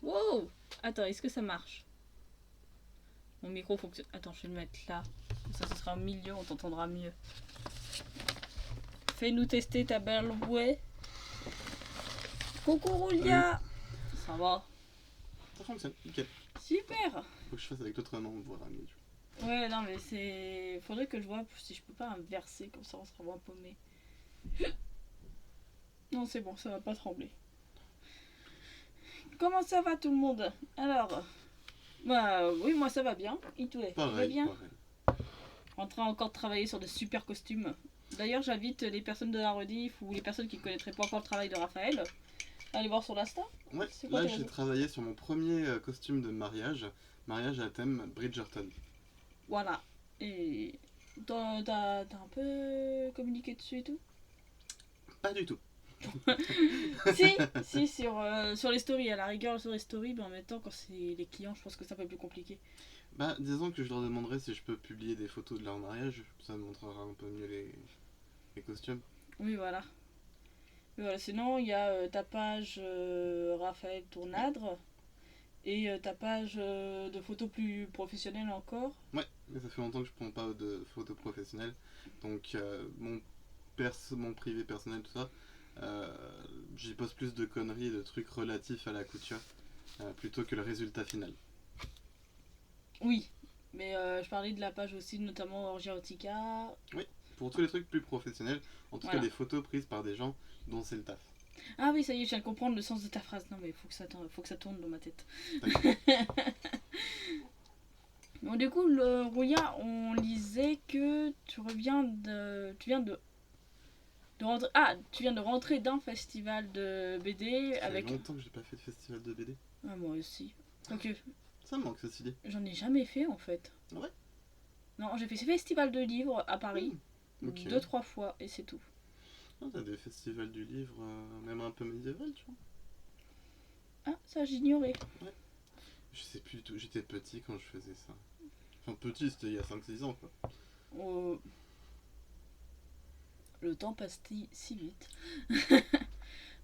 Wow. Attends, est-ce que ça marche? Mon micro fonctionne. Attends, je vais le mettre là. Ça, ce sera au milieu, on t'entendra mieux. Fais-nous tester ta belle voix. Coucou Roulia. Ça va? Ça fonctionne, nickel. Super. Faut que je fasse avec l'autre main, on verra mieux. Ouais, non, mais c'est. Faudrait que je vois si je peux pas inverser, comme ça on sera moins paumé. Non, c'est bon, ça va pas trembler. Comment ça va tout le monde? Alors, bah oui, moi ça va bien. Et toi, tu vas Pareil, bien? pareil. En train encore de travailler sur de super costumes. D'ailleurs, j'invite les personnes de la rediff ou les personnes qui ne connaîtraient pas encore le travail de Raphaël à aller voir sur l'Insta. Ouais, C'est quoi là tes j'ai réseaux? travaillé sur mon premier costume de mariage. Mariage à thème Bridgerton. Voilà. Et t'as un peu communiqué dessus et tout? Pas du tout. Si, sur les stories, à la rigueur sur les stories, mais en même temps, quand c'est les clients, je pense que c'est un peu plus compliqué. Bah, disons que je leur demanderai si je peux publier des photos de leur mariage. Ça me montrera un peu mieux les costumes. Oui, voilà. Mais voilà, sinon, il y a ta page Raphaël Tournadre et ta page de photos plus professionnelles encore. Ouais, mais ça fait longtemps que je prends pas de photos professionnelles. Donc, mon privé personnel, tout ça, j'y poste plus de conneries et de trucs relatifs à la couture plutôt que le résultat final. Oui, mais je parlais de la page aussi, notamment Orgia Erotica. Oui, pour tous les trucs plus professionnels, en tout cas Voilà. les photos prises par des gens dont c'est le taf. Ah oui, ça y est, je viens de comprendre le sens de ta phrase. Non, mais faut que ça tourne dans ma tête. T'inquiète. Bon, du coup, le Rouya, on lisait que tu reviens de. Tu viens de rentrer. Ah, tu viens de rentrer d'un festival de BD Ça fait avec. longtemps que j'ai pas fait de festival de BD. Ah, moi aussi. Ok, Ça me manque ceci dit. j'en ai jamais fait en fait. Ah ouais. Non, j'ai fait ce festival de livres à Paris Ok. deux, trois fois et c'est tout. Ah, t'as des festivals du livre, même un peu médiéval, tu vois. Ah, ça j'ignorais. Ouais. Je sais plus du tout, j'étais petit quand je faisais ça. Enfin, petit, c'était il y a 5 6 ans quoi. Oh, le temps passe si vite.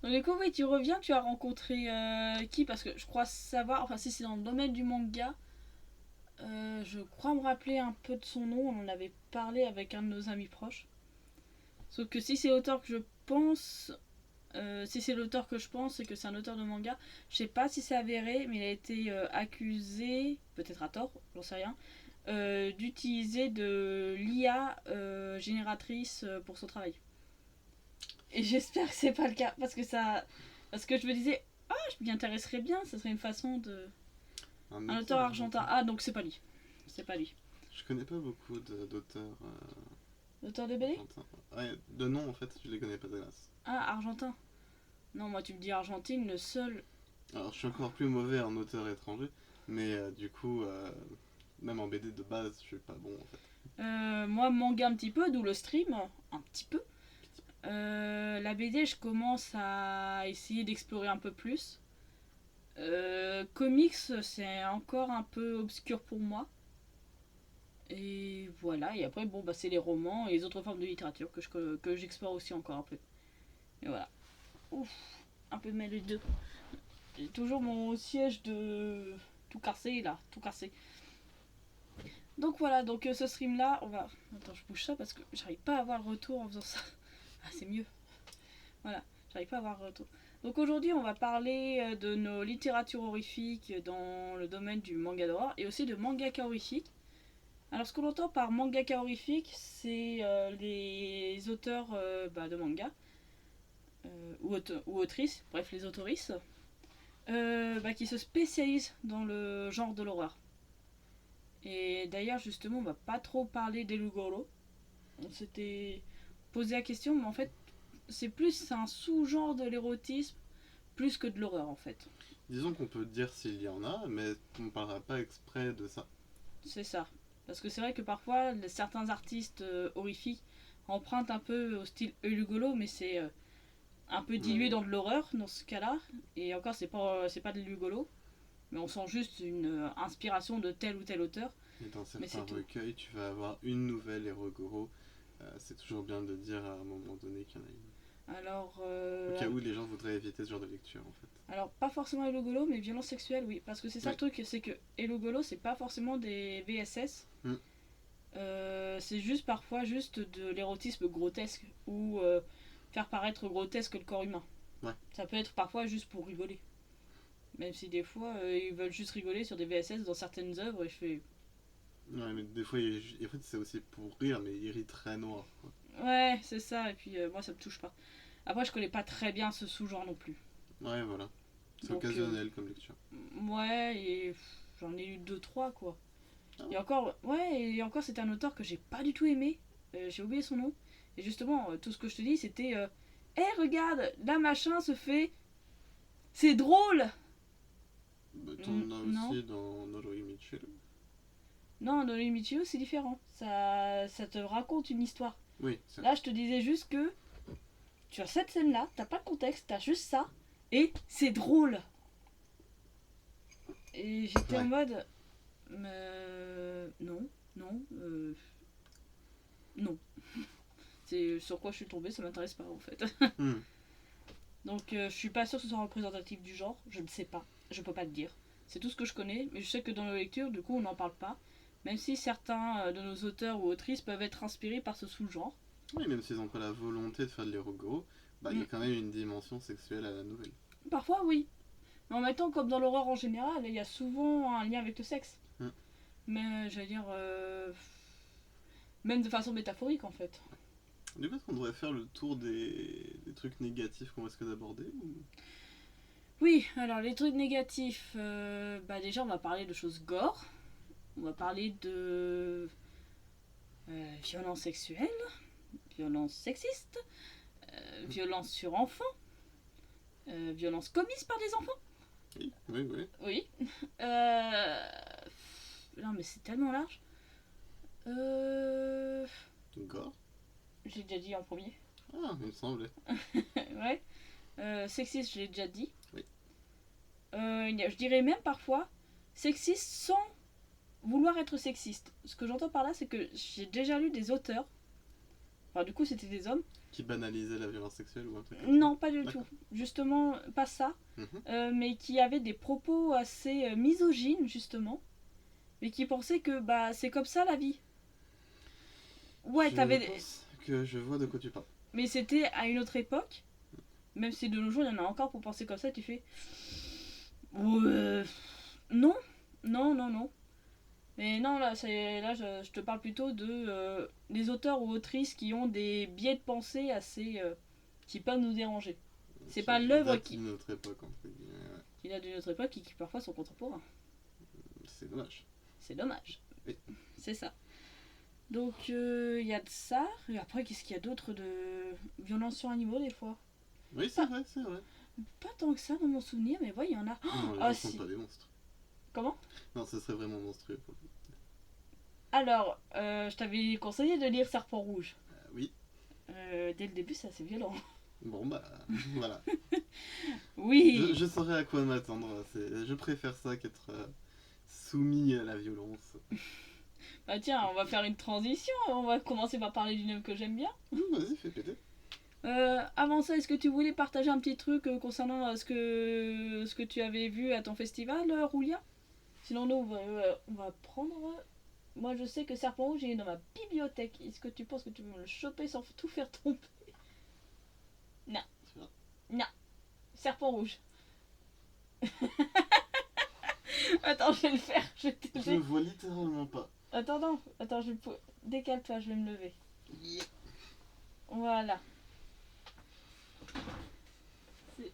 Donc du coup, oui, tu reviens, tu as rencontré qui? Parce que je crois savoir, enfin si c'est dans le domaine du manga, je crois me rappeler un peu de son nom, on en avait parlé avec un de nos amis proches. Sauf que si c'est l'auteur que je pense, si c'est l'auteur que je pense et que c'est un auteur de manga, je sais pas si c'est avéré, mais il a été accusé, peut-être à tort, j'en sais rien, d'utiliser de l'IA génératrice pour son travail. Et j'espère que c'est pas le cas, parce que je me disais, ah, je m'y intéresserais bien, ça serait une façon de. Un auteur argentin. Ah, donc c'est pas lui. C'est pas lui. Je connais pas beaucoup d'auteurs L'auteur de BD? argentins. Ouais, de nom en fait, je les connais pas de grâce. Ah, argentin. Non, moi tu me dis Argentine, le seul. Alors, je suis encore plus mauvais en auteur étranger, mais du coup, même en BD de base, je suis pas bon en fait. Moi, manga un petit peu, d'où le stream, un petit peu. La BD, je commence à essayer d'explorer un peu plus. Comics, c'est encore un peu obscur pour moi. Et voilà, et après, bon, bah, c'est les romans et les autres formes de littérature que j'explore aussi encore un peu. Et voilà. Ouf, un peu mal les deux. J'ai toujours mon siège de tout cassé là, tout cassé. Donc voilà, donc ce stream là, on va. Attends, je bouge ça parce que j'arrive pas à avoir le retour en faisant ça. Ah, c'est mieux. Voilà, j'arrive pas à avoir le retour. Donc aujourd'hui, on va parler de nos littératures horrifiques dans le domaine du manga d'horreur et aussi de mangaka horrifique. Alors, ce qu'on entend par mangaka horrifique, c'est les auteurs de manga ou autrices, bref, les autoristes, qui se spécialisent dans le genre de l'horreur. Et d'ailleurs, justement, on va pas trop parler d'Elugoro. On s'était posé la question, mais en fait, c'est un sous-genre de l'érotisme plus que de l'horreur, en fait. Disons qu'on peut dire s'il y en a, mais on parlera pas exprès de ça. C'est ça. Parce que c'est vrai que parfois, certains artistes horrifiques empruntent un peu au style Elugolo, mais c'est un peu dilué Ouais. dans de l'horreur dans ce cas-là. Et encore, c'est pas de l'Elugolo, mais on sent juste une inspiration de tel ou tel auteur. Et dans Mais certains c'est tout. recueils, tu vas avoir une nouvelle Erogoro. C'est toujours bien de dire à un moment donné qu'il y en a une. Alors, Au cas où les gens voudraient éviter ce genre de lecture en fait. alors pas forcément Hello Golo, mais violence sexuelle, oui. Parce que c'est ça Ouais. le truc, c'est que Hello Golo, c'est pas forcément des VSS. Mm. C'est juste parfois juste de l'érotisme grotesque ou faire paraître grotesque le corps humain. Ouais. Ça peut être parfois juste pour rigoler. Même si des fois ils veulent juste rigoler sur des VSS dans certaines œuvres et je fais Ouais, mais des fois, en fait, c'est aussi pour rire, mais il rit très noir. Quoi. ouais, c'est ça, et puis moi ça me touche pas. Après, je connais pas très bien ce sous-genre non plus. Ouais, voilà. C'est Donc, occasionnel comme lecture. ouais, et j'en ai lu deux trois quoi. Ah Et ouais. encore, ouais, et encore, c'est un auteur que j'ai pas du tout aimé. J'ai oublié son nom. Et justement, tout ce que je te dis, c'était regarde, là machin se fait. C'est drôle. Bah, t'en as Non, aussi dans Noroi Mitchell. non, dans les Michio, c'est différent. Ça te raconte une histoire. Oui, c'est Là, je te disais juste que tu as cette scène-là, t'as pas de contexte, t'as juste ça, et c'est drôle. Et j'étais en ouais. mode. Non, non, non. C'est sur quoi je suis tombée, ça m'intéresse pas en fait. Hmm. Donc je suis pas sûre que ce soit représentatif du genre, je ne sais pas, je peux pas te dire. C'est tout ce que je connais, mais je sais que dans nos lectures, du coup, on n'en parle pas. Même si certains de nos auteurs ou autrices peuvent être inspirés par ce sous-genre. Oui, même s'ils n'ont pas la volonté de faire de l'érogoro, bah, il y a Mm. quand même une dimension sexuelle à la nouvelle. Parfois, oui. Mais en même temps, comme dans l'horreur en général, il y a souvent un lien avec le sexe. Hmm. Mais j'allais dire, même de façon métaphorique en fait. Du coup, est-ce qu'on devrait faire le tour des trucs négatifs qu'on risque d'aborder ou... Oui, alors les trucs négatifs, bah déjà on va parler de choses gore. On va parler de violence sexuelle, violence sexiste, violence sur enfants, violence commise par des enfants. Oui, oui, oui. Oui. Euh... Non mais c'est tellement large. Euh... Gore. J'ai déjà dit en premier. Ah, il me semblait. Ouais. Sexiste, je l'ai déjà dit. Oui. Je dirais même parfois sexiste sans vouloir être sexiste. Ce que j'entends par là, c'est que j'ai déjà lu des auteurs, enfin du coup c'était des hommes, Qui banalisait la violence sexuelle ou un truc comme non pas du ça. tout, justement pas ça, Mhm. mais qui avaient des propos assez misogynes justement, mais qui pensaient que bah c'est comme ça la vie. Ouais, Je t'avais... pense que je vois de quoi tu parles. Mais c'était à une autre époque, même si de nos jours il y en a encore pour penser comme ça, tu fais... Ouais... Non, non, non, non. Mais non, là, je te parle plutôt de des auteurs ou autrices qui ont des biais de pensée assez qui peuvent nous déranger. C'est pas Qui l'œuvre date d'une autre époque, entre guillemets. Ouais. qui date d'une autre époque et qui parfois sont contemporains. C'est dommage. C'est dommage. Oui. C'est ça. Donc il y a de ça. Et après, qu'est-ce qu'il y a d'autre de violence sur animaux des fois? Oui, c'est vrai, c'est vrai. Pas tant que ça dans mon souvenir, mais ouais, il y en a. Non, les Ah gens sont si. pas des monstres. Comment? Non, ce serait vraiment monstrueux pour le coup. Alors, je t'avais conseillé de lire Serpent Rouge. Oui. Dès le début, c'est assez violent. Bon, bah, voilà. Oui. Je saurais à quoi m'attendre. Je préfère ça qu'être soumis à la violence. Bah tiens, on va faire une transition. On va commencer par parler d'une œuvre que j'aime bien. Vas-y, fais péter. Avant ça, est-ce que tu voulais partager un petit truc concernant ce que tu avais vu à ton festival, Roulia? Sinon, nous, on va prendre... Moi, je sais que Serpent Rouge, il est dans ma bibliothèque. Est-ce que tu penses que tu peux me le choper sans tout faire tomber? Non. Tu vois. Non. Serpent Rouge. Attends, je vais le faire. Je vais te Je ne vois littéralement pas. Attends, non. Attends, décale-toi, je vais me lever. Voilà. C'est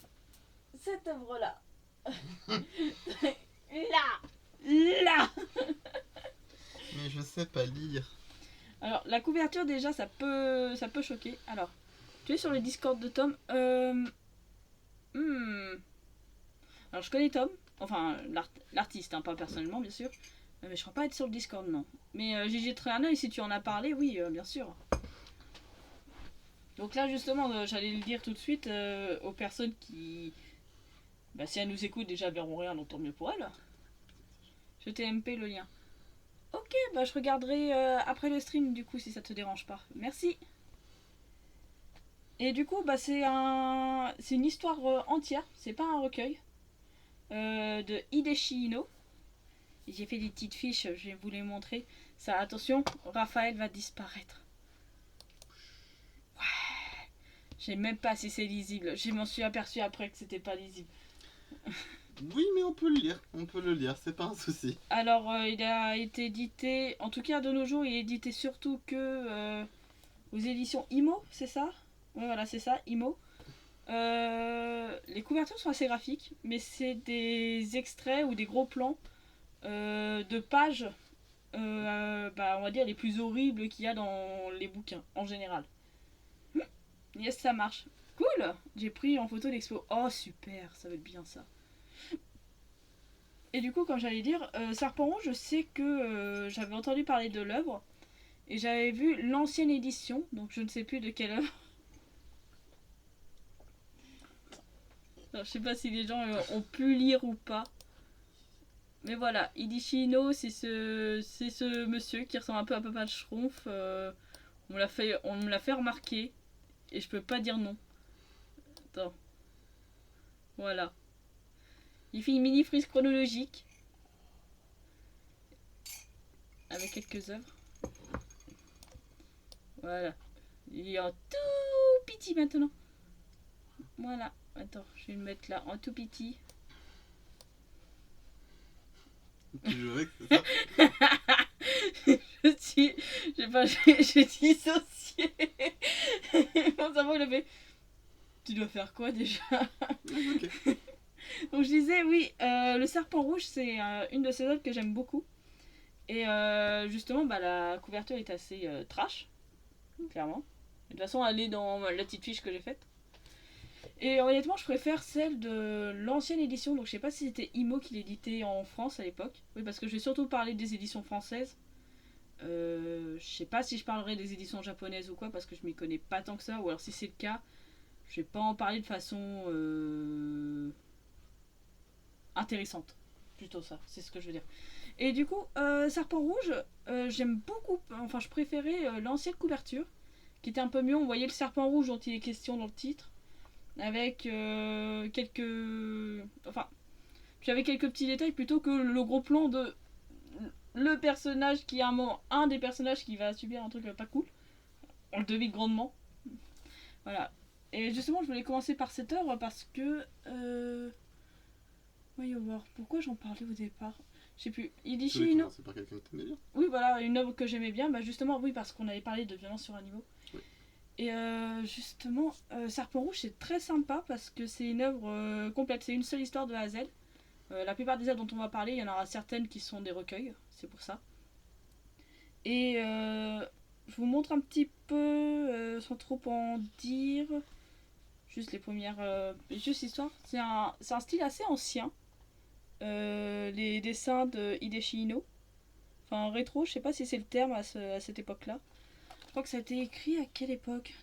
cette œuvre-là. Là. Là. Mais je sais pas lire. Alors, la couverture, déjà, ça peut choquer. Alors, tu es sur le Discord de Tom. Alors, je connais Tom. Enfin, l'artiste, hein, pas personnellement, bien sûr. Mais je crois pas être sur le Discord, non. Mais j'y jetterai un œil si tu en as parlé, oui, bien sûr. Donc là, justement, j'allais le dire tout de suite aux personnes qui... Bah, si elles nous écoutent, déjà, verront rien, donc tant mieux pour elles. Je t'ai MP le lien. Ok, bah je regarderai après le stream, du coup, si ça te dérange pas. Merci. Et du coup, bah, c'est une histoire entière, c'est pas un recueil, de Hideshi Ino. J'ai fait des petites fiches, je vais vous les montrer. Ça, attention, Raphaël va disparaître. Je sais même pas si c'est lisible. Je m'en suis aperçu après que c'était pas lisible. Oui, mais on peut le lire, c'est pas un souci. Alors, il a été édité, en tout cas de nos jours, il est édité surtout que aux éditions Imo, c'est ça? Oui, voilà, c'est ça, Imo. Les couvertures sont assez graphiques, mais c'est des extraits ou des gros plans de pages, bah, on va dire les plus horribles qu'il y a dans les bouquins en général. Yes, ça marche. Cool. J'ai pris en photo l'expo. Oh super, ça va être bien ça. Et du coup, comme j'allais dire, Serpent Rouge, je sais que j'avais entendu parler de l'œuvre et j'avais vu l'ancienne édition, donc je ne sais plus de quelle œuvre. Alors, je sais pas si les gens ont pu lire ou pas. Mais voilà, Idishino, c'est ce monsieur qui ressemble un peu à Papa de Schtroumpf. On me l'a fait remarquer et je peux pas dire non. Attends, voilà. Il fait une mini frise chronologique avec quelques œuvres. Voilà. Il est en tout petit maintenant. Voilà. Attends, je vais le mettre là en tout petit. Tu joues avec, c'est ça? je suis. J'ai dissocié. Mon cerveau il a fait. Tu dois faire quoi déjà? Ok. Donc je disais, oui, le Serpent Rouge, c'est une de ces œuvres que j'aime beaucoup. Et justement, bah, la couverture est assez trash, clairement. De toute façon, elle est dans la petite fiche que j'ai faite. Et honnêtement, je préfère celle de l'ancienne édition. Donc je sais pas si c'était Imo qui l'éditait en France à l'époque. Oui, parce que je vais surtout parler des éditions françaises. Je sais pas si je parlerai des éditions japonaises ou quoi, parce que je m'y connais pas tant que ça. Ou alors si c'est le cas, je vais pas en parler de façon intéressante. Plutôt ça, c'est ce que je veux dire. Et du coup, Serpent Rouge, j'aime beaucoup, enfin je préférais l'ancienne couverture, qui était un peu mieux. On voyait le serpent rouge dont il est question dans le titre, avec quelques... Enfin, j'avais quelques petits détails plutôt que le gros plan de le personnage qui a un des personnages qui va subir un truc pas cool. On le devine grandement. Voilà. Et justement, je voulais commencer par cette œuvre parce que... Voyons voir, pourquoi j'en parlais au départ? Je sais plus. Tu voulais commencer par quelqu'un que t'aimais bien? Oui, voilà, une œuvre que j'aimais bien. Bah justement, oui, parce qu'on avait parlé de violence sur un niveau. Oui. Et justement, Serpent Rouge, c'est très sympa parce que c'est une œuvre complète. C'est une seule histoire de A à Z. La plupart des œuvres dont on va parler, il y en aura certaines qui sont des recueils. C'est pour ça. Et je vous montre un petit peu, sans trop en dire, juste les premières... juste l'histoire. C'est un style assez ancien. Les dessins de Hideshi Ino. Enfin, rétro, je sais pas si c'est le terme à cette époque-là. Je crois que ça a été écrit à quelle époque?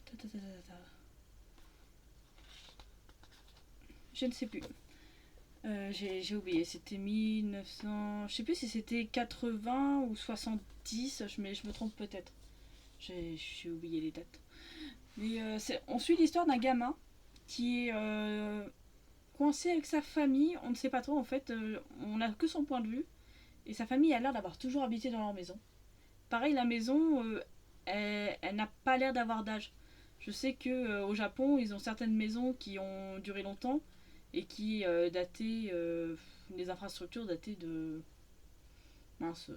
Je ne sais plus. J'ai oublié. C'était 1900... Je sais plus si c'était 80 ou 70. Je me trompe peut-être. J'ai oublié les dates. Mais on suit l'histoire d'un gamin qui est coincé avec sa famille. On ne sait pas trop en fait. On n'a que son point de vue. Et sa famille a l'air d'avoir toujours habité dans leur maison. Pareil, la maison, elle n'a pas l'air d'avoir d'âge. Je sais que au Japon, ils ont certaines maisons qui ont duré longtemps et qui dataient, les infrastructures dataient de... Mince,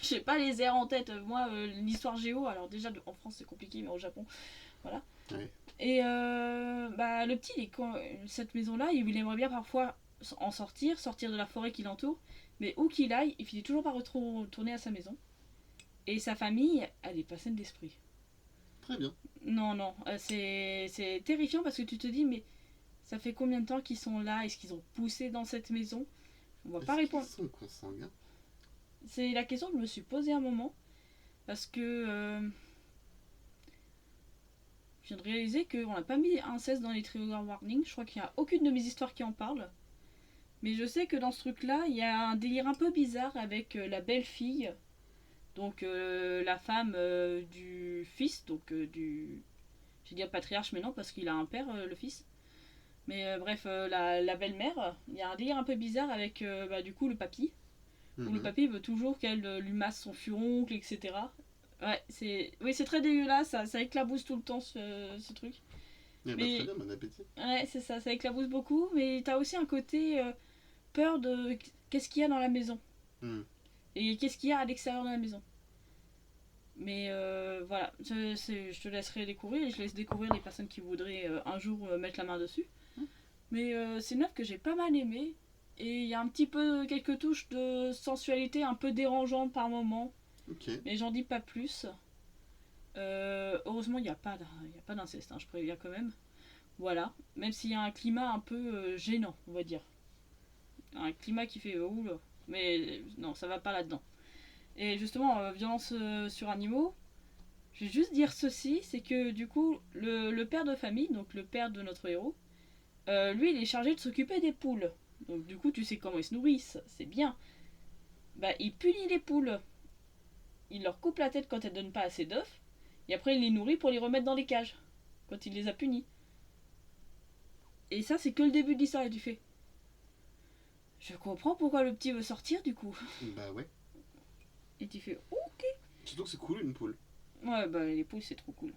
je sais pas les airs en tête. Moi, l'histoire géo, alors déjà en France c'est compliqué, mais au Japon, voilà. Oui. Et bah, le petit, cette maison-là, il aimerait bien parfois en sortir de la forêt qui l'entoure, mais où qu'il aille, il finit toujours par retourner à sa maison. Et sa famille, elle est pas saine d'esprit. Très bien. Non, non, c'est terrifiant parce que tu te dis, mais ça fait combien de temps qu'ils sont là? Est-ce qu'ils ont poussé dans cette maison? On va pas répondre. Est-ce qu'ils sont consanguins? C'est la question que je me suis posée un moment. Parce que je viens de réaliser qu'on n'a pas mis inceste dans les trigger warnings. Je crois qu'il n'y a aucune de mes histoires qui en parle. Mais je sais que dans ce truc-là, il y a un délire un peu bizarre avec la belle-fille. Donc la femme du fils, donc du J'ai dit patriarche, mais non, parce qu'il a un père, le fils. Mais bref, la belle-mère, il y a un délire un peu bizarre avec du coup le papy. Où le papy veut toujours qu'elle lui masse son furoncle, etc. Ouais, c'est très dégueulasse, ça éclabousse tout le temps ce truc. Eh bah, très bien, bon appétit. Ouais, c'est ça éclabousse beaucoup, mais t'as aussi un côté peur de qu'est-ce qu'il y a dans la maison. Et qu'est-ce qu'il y a à l'extérieur de la maison. Mais voilà, je te laisserai découvrir et je laisse découvrir les personnes qui voudraient un jour mettre la main dessus. Mais c'est une œuvre que j'ai pas mal aimée. Et il y a un petit peu quelques touches de sensualité un peu dérangeantes par moment. Okay. Mais j'en dis pas plus. Heureusement, il n'y a pas d'inceste, hein, je préviens quand même. Voilà. Même s'il y a un climat un peu gênant, on va dire. Un climat qui fait oula. Mais non, ça va pas là-dedans. Et justement, violence sur animaux, je vais juste dire ceci, c'est que du coup, le père de famille, donc le père de notre héros, lui, il est chargé de s'occuper des poules. Donc du coup, tu sais comment ils se nourrissent, c'est bien. Bah, il punit les poules. Il leur coupe la tête quand elles donnent pas assez d'œufs, et après il les nourrit pour les remettre dans les cages, quand il les a punis. Et ça, c'est que le début de l'histoire, et tu fais... Je comprends pourquoi le petit veut sortir, du coup. Bah ouais. Et tu fais, ok. Surtout que c'est cool une poule. Ouais, bah les poules, c'est trop cool.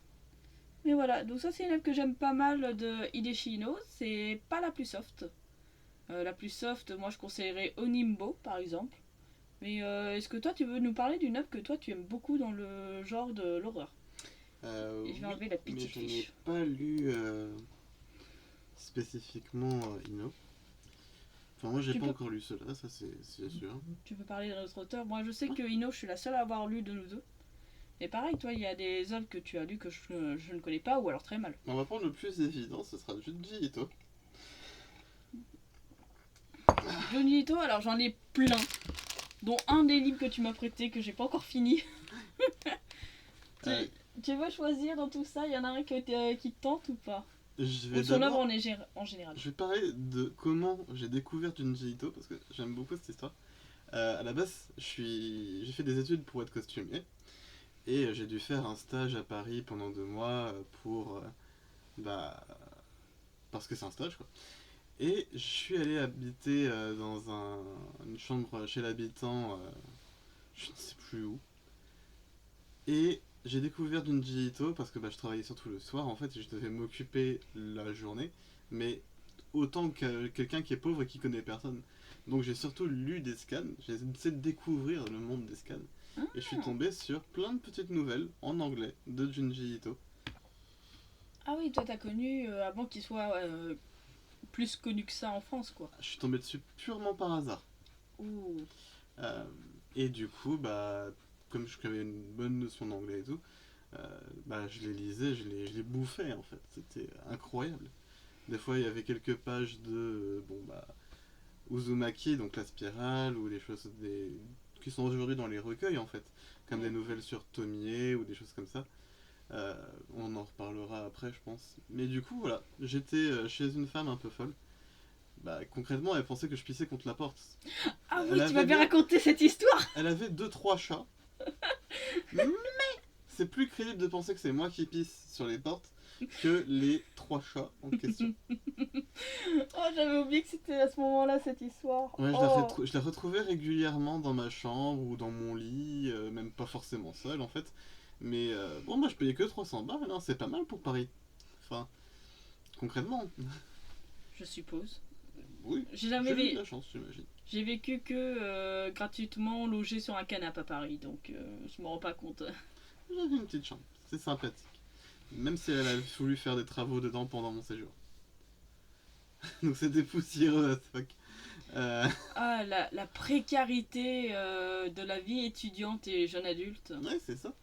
Mais voilà, donc ça c'est une œuvre que j'aime pas mal de Hideshi Ino. C'est pas la plus soft. La plus soft, moi je conseillerais Onimbo par exemple. Mais est-ce que toi tu veux nous parler d'une œuvre que toi tu aimes beaucoup dans le genre de l'horreur? Et je vais enlever la petite mais je n'ai fiche. pas lu spécifiquement Ino. Enfin moi j'ai pas encore lu cela, ça c'est sûr. Tu peux parler d'un autre auteur? Moi je sais que Ino je suis la seule à avoir lu de nous deux. Et pareil, toi, il y a des œuvres que tu as lues que je ne connais pas, ou alors très mal. On va prendre le plus évident, ce sera Junji Ito. Junji Ito, alors j'en ai plein. Dont un des livres que tu m'as prêté que j'ai pas encore fini. Tu veux choisir dans tout ça? Il y en a un qui te tente ou pas? Ou son œuvre en général. Je vais parler de comment j'ai découvert Junji Ito parce que j'aime beaucoup cette histoire. À la base, j'ai fait des études pour être costumier. Et j'ai dû faire un stage à Paris pendant 2 mois pour... parce que c'est un stage quoi. Et je suis allé habiter dans une chambre chez l'habitant, je ne sais plus où. Et j'ai découvert Junji Ito parce que je travaillais surtout le soir en fait et je devais m'occuper la journée. Mais autant que quelqu'un qui est pauvre et qui connaît personne. Donc j'ai surtout lu des scans, j'ai essayé de découvrir le monde des scans. Et je suis tombé sur plein de petites nouvelles en anglais de Junji Ito. Ah oui, toi t'as connu avant qu'il soit plus connu que ça en France, quoi. Je suis tombé dessus purement par hasard. Ouh. Et du coup, comme j'avais une bonne notion d'anglais et tout, je les lisais, je les bouffais en fait. C'était incroyable. Des fois, il y avait quelques pages de Uzumaki, donc la spirale, ou des choses qui sont aujourd'hui dans les recueils en fait, comme des nouvelles sur Tomie ou des choses comme ça. On en reparlera après, je pense. Mais du coup, voilà, j'étais chez une femme un peu folle. Concrètement, elle pensait que je pissais contre la porte. Ah oui, tu m'as bien raconté cette histoire. Elle avait 2-3 chats. Mais c'est plus crédible de penser que c'est moi qui pisse sur les portes que les 3 chats en question. Oh, j'avais oublié que c'était à ce moment-là cette histoire. Ouais, je la retrouvais régulièrement dans ma chambre ou dans mon lit, même pas forcément seul en fait. Mais moi je payais que 300 balles, hein, c'est pas mal pour Paris. Enfin, concrètement. Je suppose. Oui, j'ai eu de la chance, j'imagine. J'ai vécu que gratuitement logé sur un canapé à Paris, donc je me rends pas compte. J'avais une petite chambre, c'est sympathique. Même si elle a voulu faire des travaux dedans pendant mon séjour. Donc c'était poussiéreux à fuck. Ah, la précarité de la vie étudiante et jeune adulte. Ouais, c'est ça.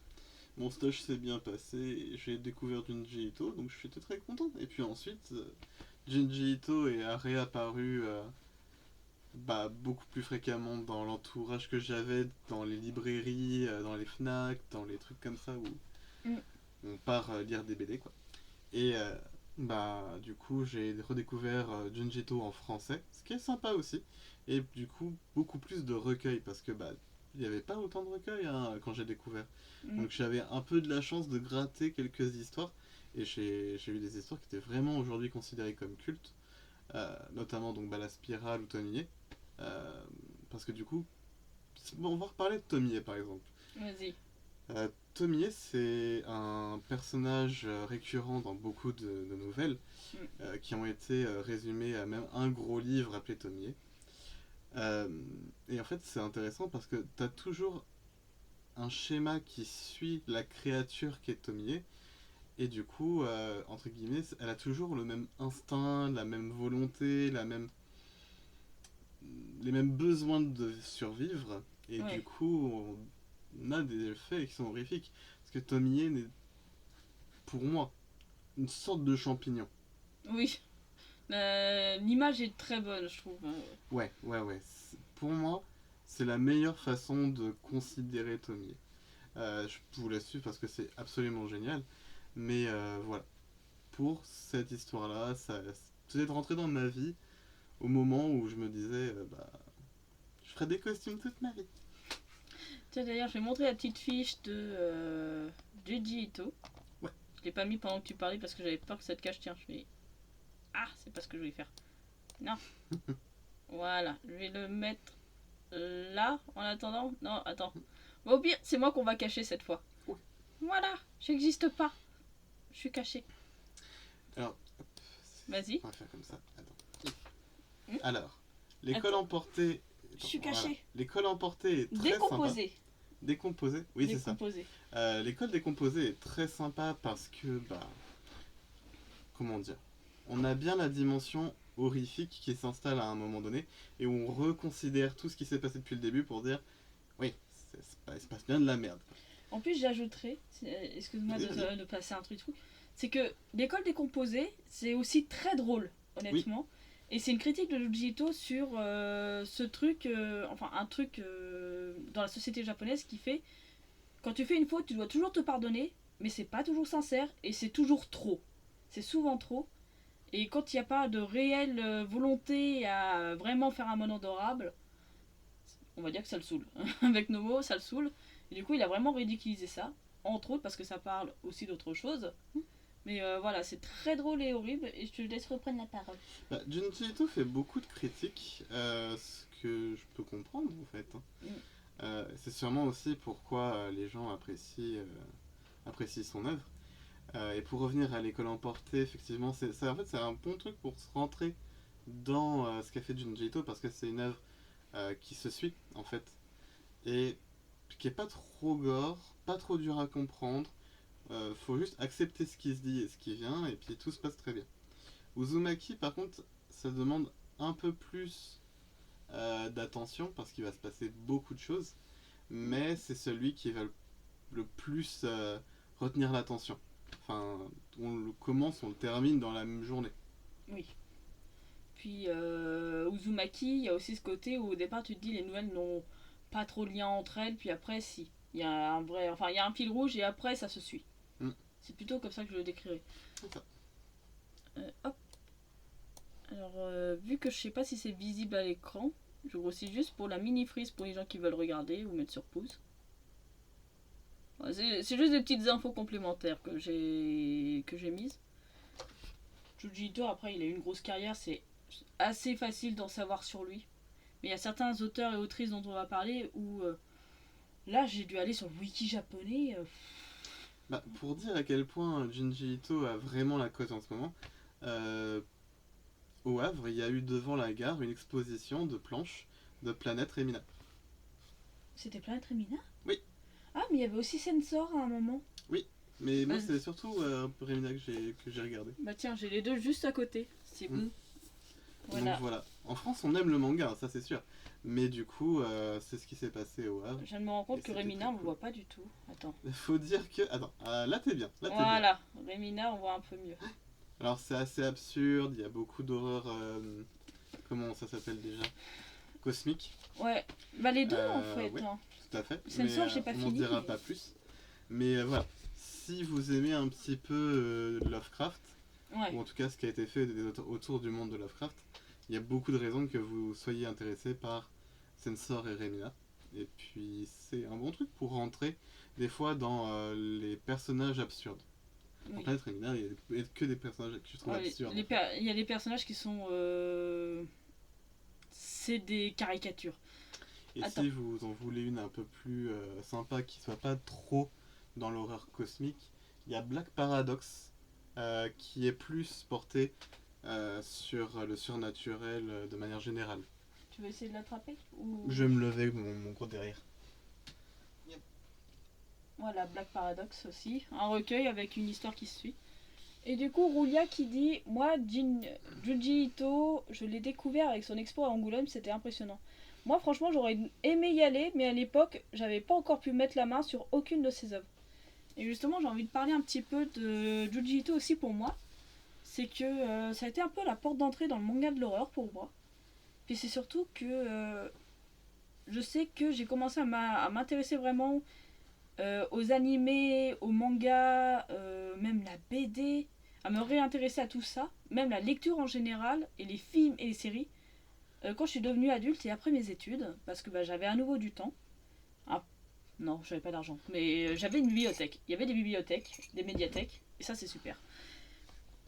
Mon stage s'est bien passé, j'ai découvert Junji Ito, donc je suis très content. Et puis ensuite, Junji Ito est réapparu beaucoup plus fréquemment dans l'entourage que j'avais, dans les librairies, dans les FNAC, dans les trucs comme ça où on part lire des BD quoi. Et du coup j'ai redécouvert Junji Ito en français, ce qui est sympa aussi. Et du coup beaucoup plus de recueils parce que il n'y avait pas autant de recueils quand j'ai découvert. Donc j'avais un peu de la chance de gratter quelques histoires. Et j'ai lu des histoires qui étaient vraiment aujourd'hui considérées comme cultes, notamment donc La Spirale ou Tomie. Euh, Parce que du coup, bon, on va reparler de Tomie par exemple. Vas-y. Tomie, c'est un personnage récurrent dans beaucoup de nouvelles Mm. qui ont été résumées à même un gros livre appelé Tomie. Euh, et en fait, c'est intéressant parce que tu as toujours un schéma qui suit la créature qui est Tomie. Et du coup, entre guillemets, elle a toujours le même instinct, la même volonté, les mêmes besoins de survivre. Et du Ouais. coup, on a des effets qui sont horrifiques. Parce que Tomie est, pour moi, une sorte de champignon. Oui. L'image est très bonne, je trouve. Ouais, ouais, ouais. Pour moi, c'est la meilleure façon de considérer Tomie. Je vous la suis parce que c'est absolument génial. Mais voilà. Pour cette histoire-là, ça c'est rentré dans ma vie au moment où je me disais, bah, je ferai des costumes toute ma vie. Tiens, d'ailleurs, je vais montrer la petite fiche de Junji Ito. Ouais. Je l'ai pas mis pendant que tu parlais parce que j'avais peur que ça te cache. Tiens, je vais. Ah, c'est pas ce que je voulais faire. Non. Voilà, je vais le mettre là en attendant. Non, attends. Bon, au pire, c'est moi qu'on va cacher cette fois. Ouais. Voilà, j'existe pas. Je suis caché. Alors, hop, Vas-y. on va faire comme ça. Attends. Hmm. Alors, l'école Attends. emportée. Je suis Voilà. caché. L'école emportée est très sympa. Décomposé. Décomposée. Oui, c'est ça. Décomposé. L'école décomposée est très sympa parce que, bah, comment dire, on a bien la dimension horrifique qui s'installe à un moment donné et où on reconsidère tout ce qui s'est passé depuis le début pour dire, oui, il se passe bien de la merde. En plus, j'ajouterais, excuse-moi Vas-y. de passer un truc, c'est que l'école décomposée, c'est aussi très drôle, honnêtement. Et c'est une critique de Junji Ito sur ce truc, enfin un truc dans la société japonaise qui fait, quand tu fais une faute, tu dois toujours te pardonner, mais c'est pas toujours sincère et c'est toujours trop. C'est souvent trop. Et quand il n'y a pas de réelle volonté à vraiment faire un monde adorable, on va dire que ça le saoule. Avec nos mots, ça le saoule. Et du coup, il a vraiment ridiculisé ça. Entre autres parce que ça parle aussi d'autre chose. Mais voilà, c'est très drôle et horrible. Et je te laisse reprendre la parole. Bah, Junji Ito fait beaucoup de critiques, ce que je peux comprendre en fait. Mm. C'est sûrement aussi pourquoi les gens apprécient son œuvre. Et pour revenir à l'école emportée, effectivement, en fait, c'est un bon truc pour se rentrer dans ce qu'a fait Junji Ito parce que c'est une œuvre qui se suit en fait et qui est pas trop gore, pas trop dur à comprendre. Faut juste accepter ce qui se dit et ce qui vient et puis tout se passe très bien. Uzumaki, par contre, ça demande un peu plus d'attention parce qu'il va se passer beaucoup de choses, mais c'est celui qui va le plus retenir l'attention. Enfin, on le commence, on le termine dans la même journée. Oui. Puis Uzumaki, il y a aussi ce côté où au départ tu te dis les nouvelles n'ont pas trop de lien entre elles, puis après si. Il y a un vrai. Enfin, il y a un fil rouge et après ça se suit. Mm. C'est plutôt comme ça que je le décrirais. C'est ça. Hop. Alors, vu que je sais pas si c'est visible à l'écran, je grossis juste pour la mini frise pour les gens qui veulent regarder ou mettre sur pause. Ouais, c'est juste des petites infos complémentaires que j'ai mises. Junji Ito, après, il a eu une grosse carrière, c'est assez facile d'en savoir sur lui. Mais il y a certains auteurs et autrices dont on va parler où là, j'ai dû aller sur le wiki japonais. Bah, pour dire à quel point Junji Ito a vraiment la cote en ce moment, euh, au Havre, il y a eu devant la gare une exposition de planches de Planète Remina. C'était Planète Remina. Oui. Ah, mais il y avait aussi Sensor à un moment. Oui, mais moi Ah. c'est surtout Remina que j'ai regardé. Bah tiens, j'ai les deux juste à côté. C'est Mm. où? Voilà. Donc voilà. En France, on aime le manga, ça c'est sûr. Mais du coup, c'est ce qui s'est passé au Havre. Je viens de me rendre compte Et que c'était Remina, très on le cool. voit pas du tout. Attends. Faut dire que. Attends, là t'es bien. Là t'es bien. Voilà, Remina, on voit un peu mieux. Alors c'est assez absurde, il y a beaucoup d'horreur. Comment ça s'appelle déjà? Cosmique. Ouais, bah les deux en fait. Ouais, Hein. tout à fait. Sensor, j'ai pas on n'en fini. dira pas plus. Mais voilà. Si vous aimez un petit peu Lovecraft, Ouais. ou en tout cas ce qui a été fait autour du monde de Lovecraft, il y a beaucoup de raisons que vous soyez intéressé par Sensor et Remina. Et puis c'est un bon truc pour rentrer des fois dans les personnages absurdes. Dans Oui. Planète Sanguinaire, il y a que des personnages que je trouve Ouais, absurdes. il y a des personnages qui sont. C'est des caricatures. Et Attends. si vous en voulez une un peu plus sympa, qui soit pas trop dans l'horreur cosmique, il y a Black Paradox, qui est plus porté sur le surnaturel de manière générale. Tu veux essayer de l'attraper ou... Je vais me lever mon gros derrière. Voilà, Black Paradox aussi. Un recueil avec une histoire qui se suit. Et du coup, Roulia qui dit moi, Junji Ito, je l'ai découvert avec son expo à Angoulême, c'était impressionnant. Moi, franchement, j'aurais aimé y aller, mais à l'époque, j'avais pas encore pu mettre la main sur aucune de ses œuvres. Et justement, j'ai envie de parler un petit peu de Junji Ito aussi pour moi. C'est que ça a été un peu la porte d'entrée dans le manga de l'horreur pour moi. Puis c'est surtout que je sais que j'ai commencé à m'intéresser vraiment aux animés, aux mangas, même la BD, à me réintéresser à tout ça, même la lecture en général, et les films et les séries, quand je suis devenue adulte et après mes études, parce que j'avais à nouveau du temps. Ah, non, j'avais pas d'argent, mais j'avais une bibliothèque. Il y avait des bibliothèques, des médiathèques, et ça c'est super.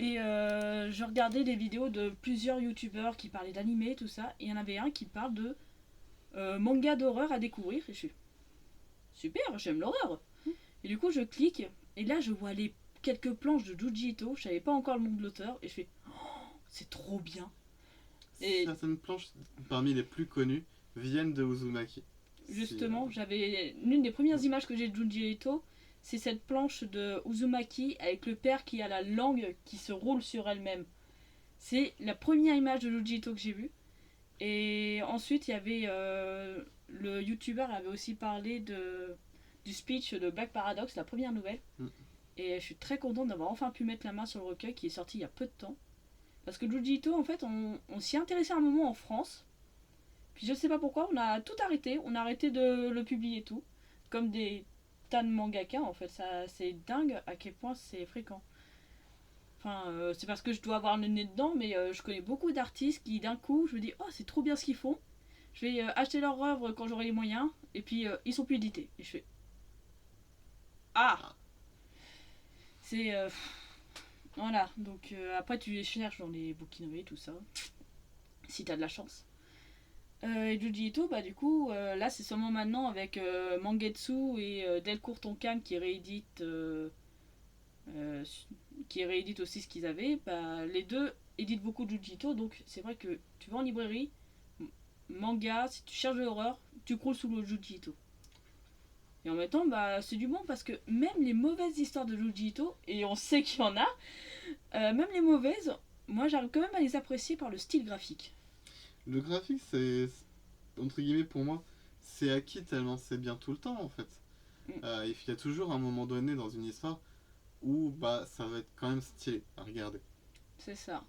Et je regardais des vidéos de plusieurs youtubeurs qui parlaient d'animés, tout ça, et il y en avait un qui parle de manga d'horreur à découvrir, et je suis super, j'aime l'horreur. Et du coup, je clique, et là, je vois les quelques planches de Junji Ito, je savais pas encore le nom de l'auteur, et je fais oh, c'est trop bien. Et Certaines planches parmi les plus connues viennent de Uzumaki. justement, j'avais l'une des premières images que j'ai de Junji Ito, c'est cette planche de Uzumaki avec le père qui a la langue qui se roule sur elle-même. C'est la première image de Junji Ito que j'ai vue. Et ensuite, il y avait le youtubeur avait aussi parlé du speech de Black Paradox, la première nouvelle. Mm. Et je suis très contente d'avoir enfin pu mettre la main sur le recueil qui est sorti il y a peu de temps. Parce que Junji Ito, en fait, on s'y intéressait un moment en France. Puis je sais pas pourquoi, on a tout arrêté. On a arrêté de le publier tout. Comme des tas de mangaka, en fait. C'est dingue à quel point c'est fréquent. Enfin, c'est parce que je dois avoir le nez dedans, mais je connais beaucoup d'artistes qui, d'un coup, je me dis, oh, c'est trop bien ce qu'ils font. Je vais acheter leur œuvre quand j'aurai les moyens, et puis ils sont plus édités. Et je fais, ah. C'est voilà, donc après tu les cherches dans les bouquineries, tout ça, si t'as de la chance. Et Junji Ito, bah du coup, là c'est seulement maintenant avec Mangetsu et Delcourt Tonkan euh, qui rééditent aussi ce qu'ils avaient. Bah, les deux éditent beaucoup de Junji Ito, donc c'est vrai que tu vas en librairie, manga, si tu cherches de l'horreur, tu croules sous le Junji Ito. Et en même temps, bah, c'est du bon parce que même les mauvaises histoires de Junji Ito, et on sait qu'il y en a, même les mauvaises, moi j'arrive quand même à les apprécier par le style graphique. Le graphique, c'est, entre guillemets, pour moi, c'est acquis tellement c'est bien tout le temps, en fait. Mm. Il y a toujours un moment donné dans une histoire où bah, ça va être quand même stylé à regarder. C'est ça.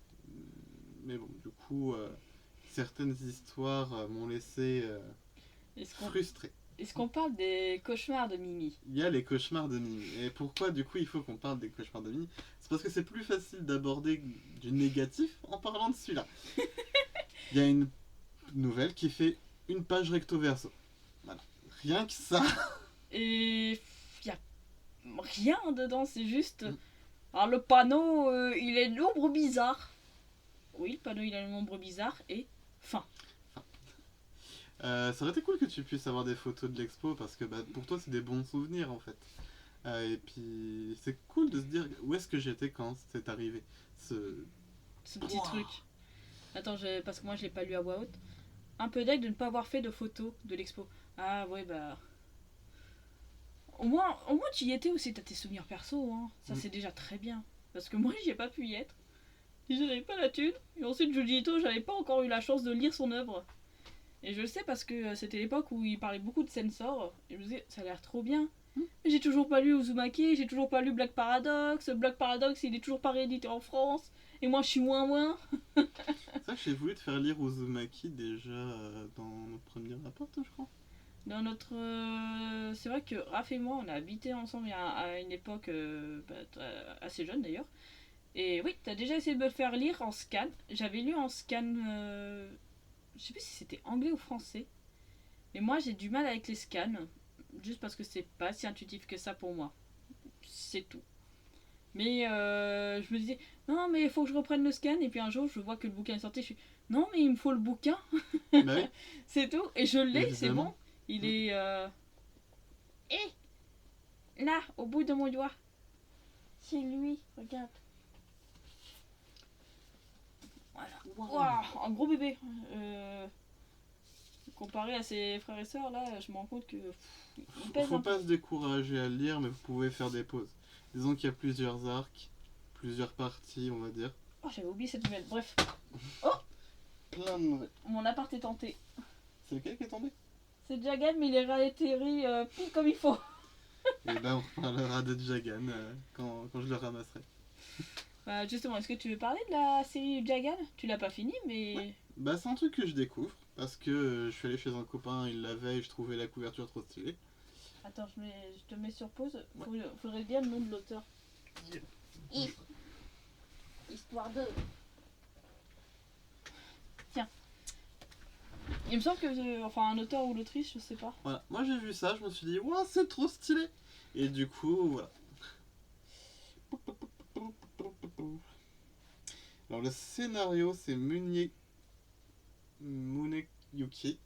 Mais bon, du coup, certaines histoires m'ont laissé Est-ce qu'on frustré. est qu'on parle des cauchemars de Mimi? Il y a les cauchemars de Mimi. Et pourquoi, du coup, il faut qu'on parle des cauchemars de Mimi? C'est parce que c'est plus facile d'aborder du négatif en parlant de celui-là. Il y a une nouvelle qui fait une page recto verso. Voilà. Rien que ça. Et il y a rien dedans, c'est juste. Mm. Alors le panneau, il est l'ombre bizarre. Oui, le panneau, il a une ombre bizarre et fin. Ça aurait été cool que tu puisses avoir des photos de l'expo parce que bah, pour toi c'est des bons souvenirs en fait. Et puis c'est cool de se dire où est-ce que j'étais quand c'est arrivé. Ce petit Wow. truc. Attends, parce que moi je l'ai pas lu à voix haute. Un peu deg de ne pas avoir fait de photos de l'expo. Ah ouais, bah. Au moins tu y étais aussi, t'as tes souvenirs perso, hein. Ça c'est déjà très bien. Parce que moi j'y ai pas pu y être. Et j'avais pas la thune. Et ensuite Junji Ito, j'avais pas encore eu la chance de lire son œuvre. Et je le sais parce que c'était l'époque où il parlait beaucoup de Sensor. Et je me disais, ça a l'air trop bien. Mais j'ai toujours pas lu Uzumaki, j'ai toujours pas lu Black Paradox. Black Paradox, il est toujours pas réédité en France. Et moi, je suis moins. C'est vrai que j'ai voulu te faire lire Uzumaki déjà dans notre premier rapport, je crois. Dans notre. C'est vrai que Raph et moi, on a habité ensemble à une époque assez jeune d'ailleurs. Et oui, t'as déjà essayé de me le faire lire en scan. J'avais lu en scan. Je sais plus si c'était anglais ou français. Mais moi, j'ai du mal avec les scans. Juste parce que c'est pas si intuitif que ça pour moi. C'est tout. Mais je me disais, non, mais il faut que je reprenne le scan. Et puis un jour, je vois que le bouquin est sorti. Je suis, non, mais il me faut le bouquin. Bah oui, C'est tout. Et je l'ai, c'est bon. évidemment. Il est. Là, au bout de mon doigt. C'est lui, regarde. Voilà. Waouh, un gros bébé. Comparé à ses frères et sœurs, là, je me rends compte que. Il pèse Faut un peu. pas se décourager à le lire, mais vous pouvez faire des pauses. Disons qu'il y a plusieurs arcs, plusieurs parties, on va dire. Oh, j'avais oublié cette nouvelle. Bref, Plein de nouvelles. mon appart est tenté. C'est lequel qui est tombé? C'est Jagan, mais il est réatterri pile comme il faut. Et ben on reparlera de Jagan quand je le ramasserai. Justement, est-ce que tu veux parler de la série Jagan? Tu l'as pas fini, mais. Ouais. Bah c'est un truc que je découvre, parce que je suis allé chez un copain, il l'avait et je trouvais la couverture trop stylée. Attends, je te mets sur pause. Faudrait dire le nom de l'auteur. Histoire de. Tiens. Il me semble que. Enfin, un auteur ou l'autrice, je sais pas. Voilà, moi j'ai vu ça, je me suis dit, waouh, c'est trop stylé! Et du coup, voilà. Alors le scénario c'est Muneyuki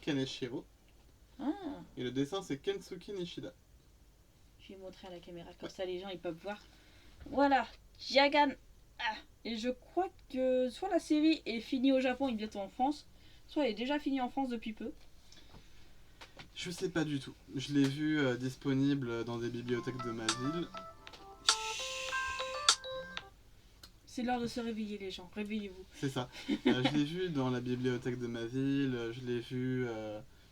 Kaneshiro Ah, et le dessin c'est Kensuke Nishida. je vais montrer à la caméra, comme ça les gens ils peuvent voir. Voilà, Jagan. Ah, et je crois que soit la série est finie au Japon et bientôt en France, soit elle est déjà finie en France depuis peu. Je sais pas du tout. Je l'ai vu disponible dans des bibliothèques de ma ville. C'est l'heure de se réveiller les gens, réveillez-vous. C'est ça. Je l'ai vu dans la bibliothèque de ma ville, je l'ai vu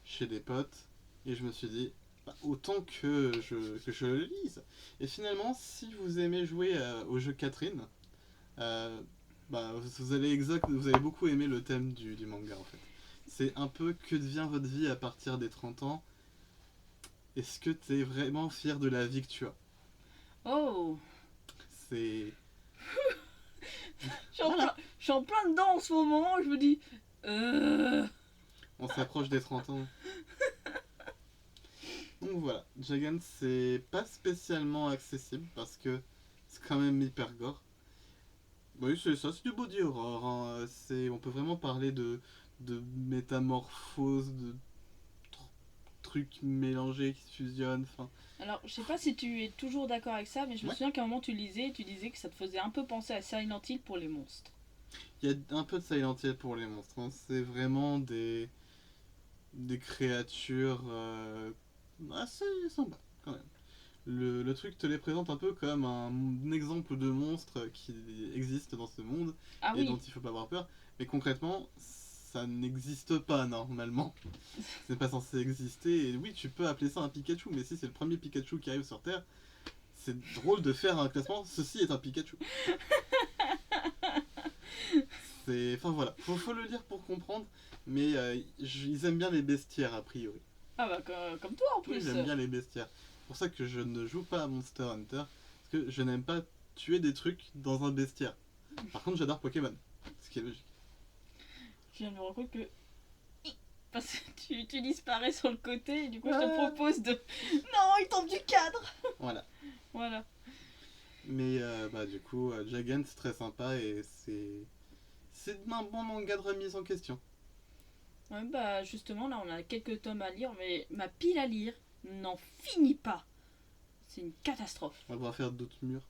chez des potes et je me suis dit bah, autant que je le lise. Et finalement, si vous aimez jouer au jeu Catherine, bah, vous allez beaucoup aimer le thème du manga en fait. C'est un peu que devient votre vie à partir des 30 ans. Est-ce que tu es vraiment fier de la vie que tu as? Oh, C'est. je suis en plein dedans en ce moment, je me dis. On s'approche des 30 ans. Donc voilà, Jagan c'est pas spécialement accessible parce que c'est quand même hyper gore. Oui, c'est ça, c'est du body horror. Hein. On peut vraiment parler de métamorphose, de trucs mélangés qui se fusionnent. Enfin, Alors, je sais pas si tu es toujours d'accord avec ça, mais je me ouais. souviens qu'à un moment tu lisais et tu disais que ça te faisait un peu penser à Silent Hill pour les monstres. Il y a un peu de Silent Hill pour les monstres. Hein. C'est vraiment des créatures assez sympas quand même. Le truc te les présente un peu comme un exemple de monstre qui existe dans ce monde Ah et oui, dont il faut pas avoir peur. Mais concrètement, ça n'existe pas normalement. C'est pas censé exister. Et oui, tu peux appeler ça un Pikachu, mais si c'est le premier Pikachu qui arrive sur Terre, c'est drôle de faire un classement. Ceci est un Pikachu. Enfin voilà, faut le lire pour comprendre. Mais ils aiment bien les bestiaires a priori. ah bah comme toi en Oui, plus. j'aime bien les bestiaires. C'est pour ça que je ne joue pas à Monster Hunter. Parce que je n'aime pas tuer des trucs dans un bestiaire. Par contre, j'adore Pokémon. Ce qui est logique. Je viens de me rendre compte que. Parce que tu disparais sur le côté et du coup je te propose de. Non, il tombe du cadre. Voilà. Voilà. Mais bah du coup, Jagan c'est très sympa et c'est un bon manga de remise en question. Ouais, bah justement là on a quelques tomes à lire, mais ma pile à lire n'en finit pas. C'est une catastrophe. On va devoir faire d'autres murs.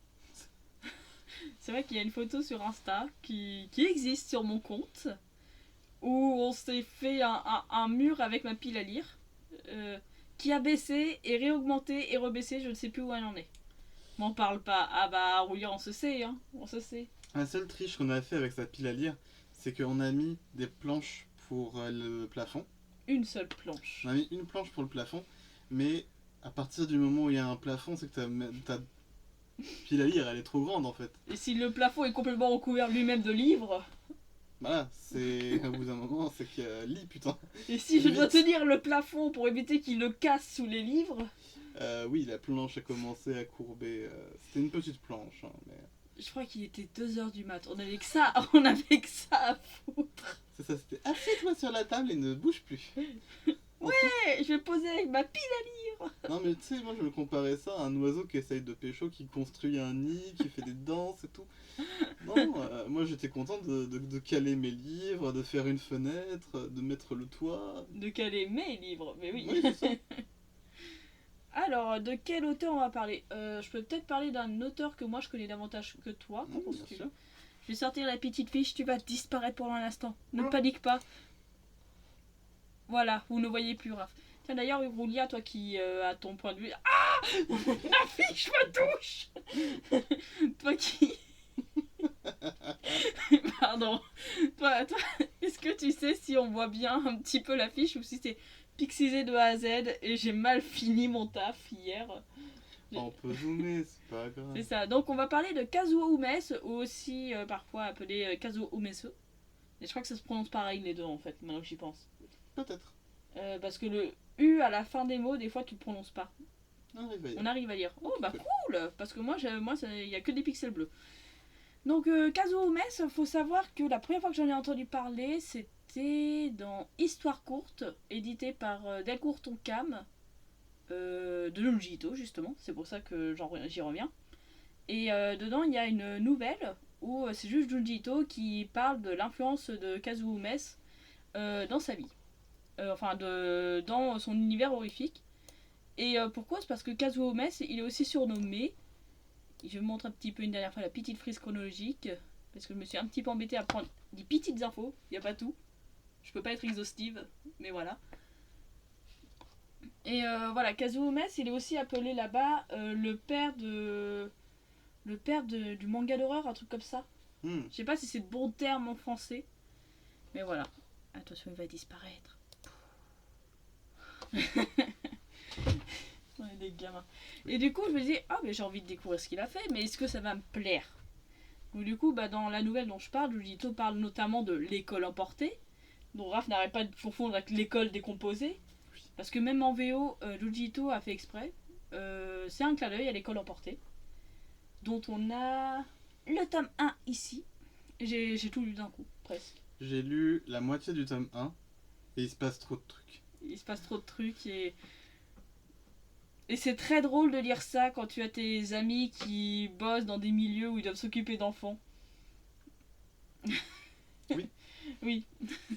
C'est vrai qu'il y a une photo sur Insta qui existe sur mon compte où on s'est fait un mur avec ma pile à lire qui a baissé et réaugmenté et rebaissé, je ne sais plus où elle en est. M'en parle pas. Ah bah Rouillard on se sait, hein, on se sait. La seule triche qu'on a fait avec sa pile à lire, c'est qu'on a mis des planches pour le plafond. Une seule planche. On a mis une planche pour le plafond, mais à partir du moment où il y a un plafond, c'est que ta pile à lire, elle est trop grande en fait. Et si le plafond est complètement recouvert lui-même de livres, Voilà, c'est au bout d'un moment, c'est qu'il y a lit putain. et si je dois Vite. tenir le plafond pour éviter qu'il le casse sous les livres, Oui, la planche a commencé à courber. C'était une petite planche, hein, mais je crois qu'il était 2h du mat. On avait que ça, on avait que ça à foutre. c'est ça, c'était assieds-toi sur la table et ne bouge plus. Ouais, je vais poser avec ma pile à livres. Non mais tu sais, moi je me comparais ça à un oiseau qui essaye de pécho, qui construit un nid, qui fait des danses et tout. Non, moi j'étais content de caler mes livres, de faire une fenêtre, de mettre le toit. De caler mes livres, mais oui. Oui, c'est ça. Alors, de quel auteur on va parler Je peux peut-être parler d'un auteur que moi je connais davantage que toi. Par contre, Bien si tu sûr. veux. Je vais sortir la petite fiche, tu vas disparaître pendant un instant. Ne Oh. panique pas. Voilà, vous ne voyez plus Raph. Tiens d'ailleurs, Roulia, toi qui as ton point de vue. Ah la fiche me touche. Toi qui. Pardon. Toi, est-ce que tu sais si on voit bien un petit peu la fiche ou si c'est pixisé de A à Z et j'ai mal fini mon taf hier. On peut zoomer, c'est pas grave. C'est ça. Donc on va parler de Kazuo Umes, ou aussi parfois appelé Kazuo Umesu. Et je crois que ça se prononce pareil les deux en fait, maintenant que j'y pense. Peut-être. Parce que le U à la fin des mots, des fois tu le prononces pas. On arrive à lire. Oh bah cool. Parce que moi, il y a que des pixels bleus. Donc Kazuo Umes, faut savoir que la première fois que j'en ai entendu parler, c'était dans Histoire courte, édité par Delcourt Tonkam, de Junji Ito justement. C'est pour ça que j'y reviens. Et dedans, il y a une nouvelle où c'est juste Junji Ito qui parle de l'influence de Kazuo Umes dans sa vie. Dans son univers horrifique. Et pourquoi? C'est parce que Kazuo Umes, il est aussi surnommé. Je vous montre un petit peu une dernière fois la petite frise chronologique. Parce que je me suis un petit peu embêtée à prendre des petites infos. Il n'y a pas tout. Je peux pas être exhaustive. Mais voilà. Et voilà, Kazuo Umes, il est aussi appelé là-bas le père du manga d'horreur, un truc comme ça. Je sais pas si c'est de bons termes en français. Mais voilà. Attention, il va disparaître. On est des gamins. Et du coup, je me dis, mais j'ai envie de découvrir ce qu'il a fait, mais est-ce que ça va me plaire? Donc du coup, dans la nouvelle dont je parle, Junji Ito parle notamment de l'école emportée, dont Raph n'arrête pas de confondre avec l'école décomposée. Parce que même en VO, Junji Ito a fait exprès. C'est un clin d'œil à l'école emportée, dont on a le tome 1 ici. J'ai tout lu d'un coup, presque. J'ai lu la moitié du tome 1 et il se passe trop de trucs. Il se passe trop de trucs et c'est très drôle de lire ça quand tu as tes amis qui bossent dans des milieux où ils doivent s'occuper d'enfants. Oui. Oui.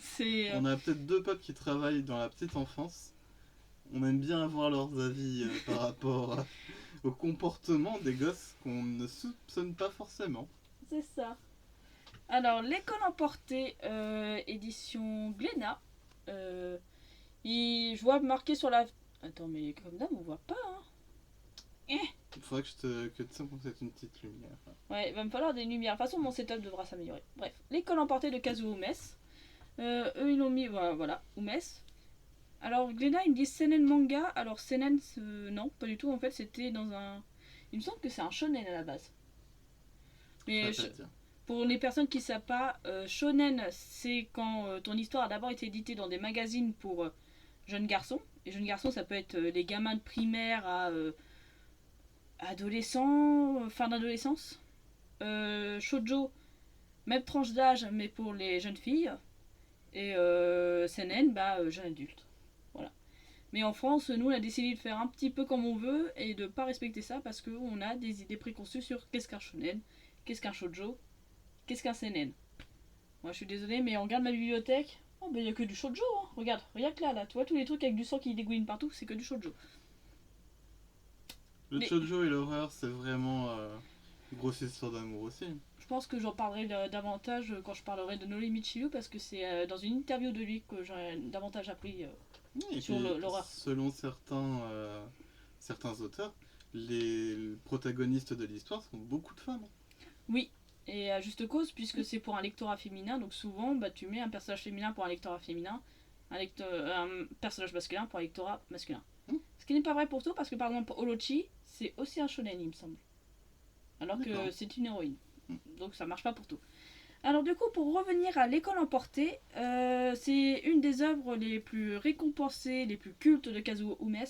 C'est. On a peut-être deux potes qui travaillent dans la petite enfance. On aime bien avoir leurs avis par rapport au comportement des gosses qu'on ne soupçonne pas forcément. C'est ça. Alors, l'école emportée, édition Glénat. Je vois marqué sur la. Attends, mais comme d'hab, on voit pas, hein. Il faudrait que tu mettes une petite lumière. Ouais, il va me falloir des lumières. De toute façon, mon setup devra s'améliorer. Bref, l'école emportée de Kazuo Umes. Eux, ils l'ont mis, voilà, Umes. Alors, Glénat, ils me disent Seinen manga. Alors, Seinen, non, pas du tout. En fait, c'était dans un. Il me semble que c'est un shonen à la base. Mais pour les personnes qui ne savent pas, shonen, c'est quand ton histoire a d'abord été éditée dans des magazines pour jeunes garçons. Et jeunes garçons, ça peut être les gamins de primaire à adolescents, fin d'adolescence. Shoujo, même tranche d'âge, mais pour les jeunes filles. Et seinen, jeune adulte. Voilà. Mais en France, nous, on a décidé de faire un petit peu comme on veut et de ne pas respecter ça parce qu'on a des idées préconçues sur qu'est-ce qu'un shonen, qu'est-ce qu'un shoujo, qu'est-ce qu'un seinen. Moi, je suis désolée, mais on regarde ma bibliothèque. Oh, il n'y a que du shoujo, hein. Regarde que là, tu vois tous les trucs avec du sang qui dégouline partout, c'est que du shoujo. Le shoujo et l'horreur, c'est vraiment grosse histoire d'amour aussi. Je pense que j'en parlerai davantage quand je parlerai de Nori Michiru parce que c'est dans une interview de lui que j'aurais davantage appris sur l'horreur. Selon certains auteurs, les protagonistes de l'histoire sont beaucoup de femmes. Oui, et à juste cause, puisque c'est pour un lectorat féminin, donc souvent tu mets un personnage féminin pour un lectorat féminin, un personnage masculin pour un lectorat masculin. Ce qui n'est pas vrai pour tout, parce que par exemple Orochi, c'est aussi un shonen, il me semble. Alors que c'est une héroïne. Donc ça marche pas pour tout. Alors du coup, pour revenir à l'école emportée, c'est une des œuvres les plus récompensées, les plus cultes de Kazuo Umes.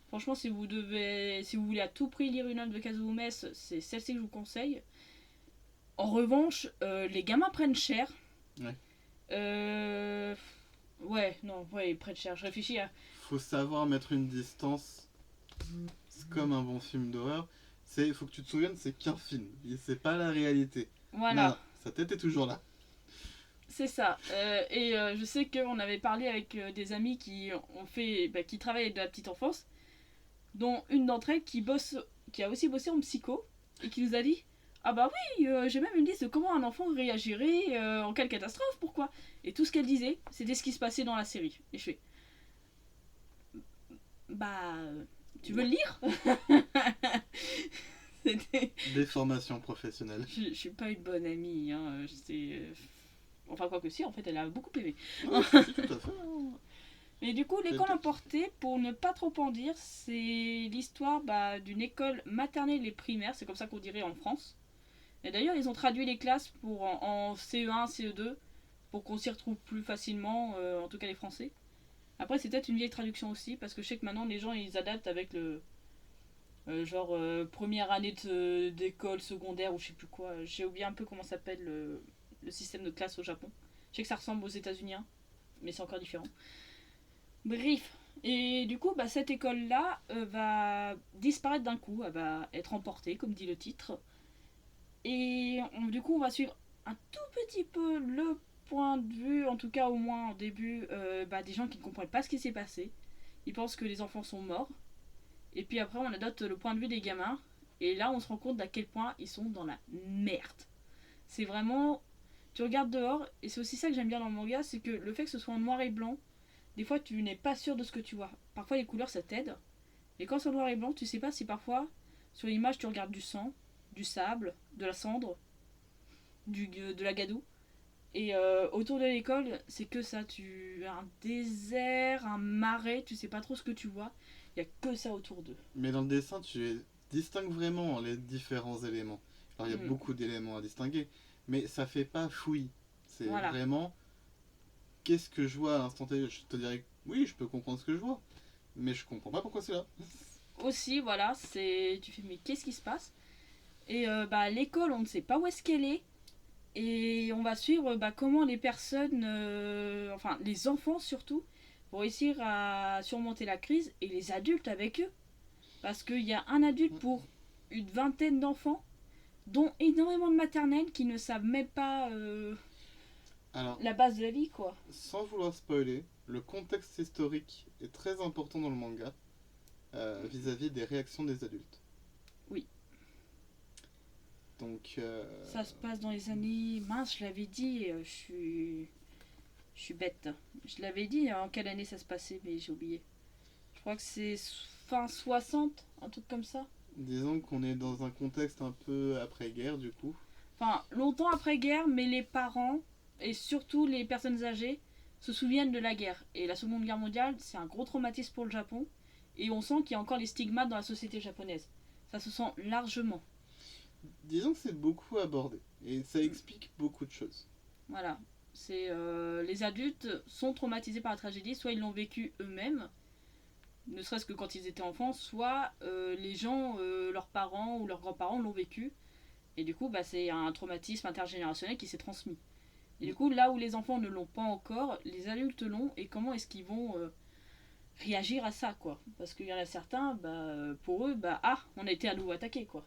Franchement, si vous voulez à tout prix lire une œuvre de Kazuo Umes, c'est celle-ci que je vous conseille. En revanche, les gamins prennent cher. Ouais. Ouais, non, ouais, il prête cher. Je réfléchis à. Faut savoir mettre une distance. C'est comme un bon film d'horreur. Faut que tu te souviennes, c'est qu'un film. C'est pas la réalité. Non, Voilà, non, sa tête est toujours là. c'est ça. Je sais qu'on avait parlé avec des amis qui ont fait, qui travaillent avec de la petite enfance, dont une d'entre elles qui a aussi bossé en psycho et qui nous a dit ah bah oui, j'ai même une liste de comment un enfant réagirait en cas de catastrophe, pourquoi. Et tout ce qu'elle disait, c'était ce qui se passait dans la série. Et je fais bah tu veux le Ouais. lire. C'était. Des formations professionnelles. Je suis pas une bonne amie, hein. Enfin, quoi que si, en fait, elle a beaucoup aimé. Ouais, si, tout à fait. Mais du coup, C'est l'école le emportée, pour ne pas trop en dire, c'est l'histoire d'une école maternelle et primaire, c'est comme ça qu'on dirait en France. Et d'ailleurs, ils ont traduit les classes en CE1, CE2, pour qu'on s'y retrouve plus facilement, en tout cas les Français. Après, c'est peut-être une vieille traduction aussi, parce que je sais que maintenant, les gens, ils adaptent avec le, première année d'école secondaire ou je sais plus quoi. J'ai oublié un peu comment s'appelle le système de classe au Japon. Je sais que ça ressemble aux États-Unis, hein, mais c'est encore différent. Bref. Et du coup, cette école-là va disparaître d'un coup. Elle va être emportée, comme dit le titre. Et du coup, on va suivre un tout petit peu le point de vue, en tout cas au moins au début, des gens qui ne comprennent pas ce qui s'est passé. Ils pensent que les enfants sont morts. Et puis après, on adopte le point de vue des gamins. Et là, on se rend compte d'à quel point ils sont dans la merde. C'est vraiment. Tu regardes dehors, et c'est aussi ça que j'aime bien dans le manga, c'est que le fait que ce soit en noir et blanc, des fois tu n'es pas sûr de ce que tu vois. Parfois les couleurs ça t'aide, mais quand c'est en noir et blanc, tu sais pas si parfois sur l'image tu regardes du sang, du sable, de la cendre, de la gadoue. Et autour de l'école, c'est que ça. Tu as un désert, un marais, tu sais pas trop ce que tu vois. Il y a que ça autour d'eux. Mais dans le dessin, tu distingues vraiment les différents éléments. Alors, il y a Hmm. beaucoup d'éléments à distinguer, mais ça fait pas fouillis. C'est Voilà. vraiment qu'est-ce que je vois à l'instant T. Je te dirais oui, je peux comprendre ce que je vois, mais je comprends pas pourquoi c'est là. Aussi, voilà, c'est. Tu fais, mais qu'est-ce qui se passe. Et l'école, on ne sait pas où est-ce qu'elle est. Et on va suivre comment les personnes, enfin les enfants surtout, vont réussir à surmonter la crise et les adultes avec eux. Parce qu'il y a un adulte pour une vingtaine d'enfants, dont énormément de maternelles qui ne savent même pas Alors, la base de la vie, quoi. sans vouloir spoiler, le contexte historique est très important dans le manga vis-à-vis des réactions des adultes. Oui. Donc, Ça se passe dans les années. Mince, je l'avais dit, je suis bête. Je l'avais dit en quelle année ça se passait, mais j'ai oublié. Je crois que c'est fin 60, un truc comme ça. disons qu'on est dans un contexte un peu après-guerre du coup. Enfin, longtemps après-guerre, mais les parents, et surtout les personnes âgées, se souviennent de la guerre. Et la Seconde Guerre mondiale, c'est un gros traumatisme pour le Japon. Et on sent qu'il y a encore les stigmates dans la société japonaise. Ça se sent largement. Disons que c'est beaucoup abordé et ça explique beaucoup de choses. Voilà. Les adultes sont traumatisés par la tragédie, soit ils l'ont vécu eux-mêmes, ne serait-ce que quand ils étaient enfants, soit les gens, leurs parents ou leurs grands-parents l'ont vécu. Et du coup, c'est un traumatisme intergénérationnel qui s'est transmis. Et du coup, là où les enfants ne l'ont pas encore, les adultes l'ont, et comment est-ce qu'ils vont réagir à ça, quoi. Parce qu'il y en a certains, pour eux, on a été à nouveau attaqué, quoi.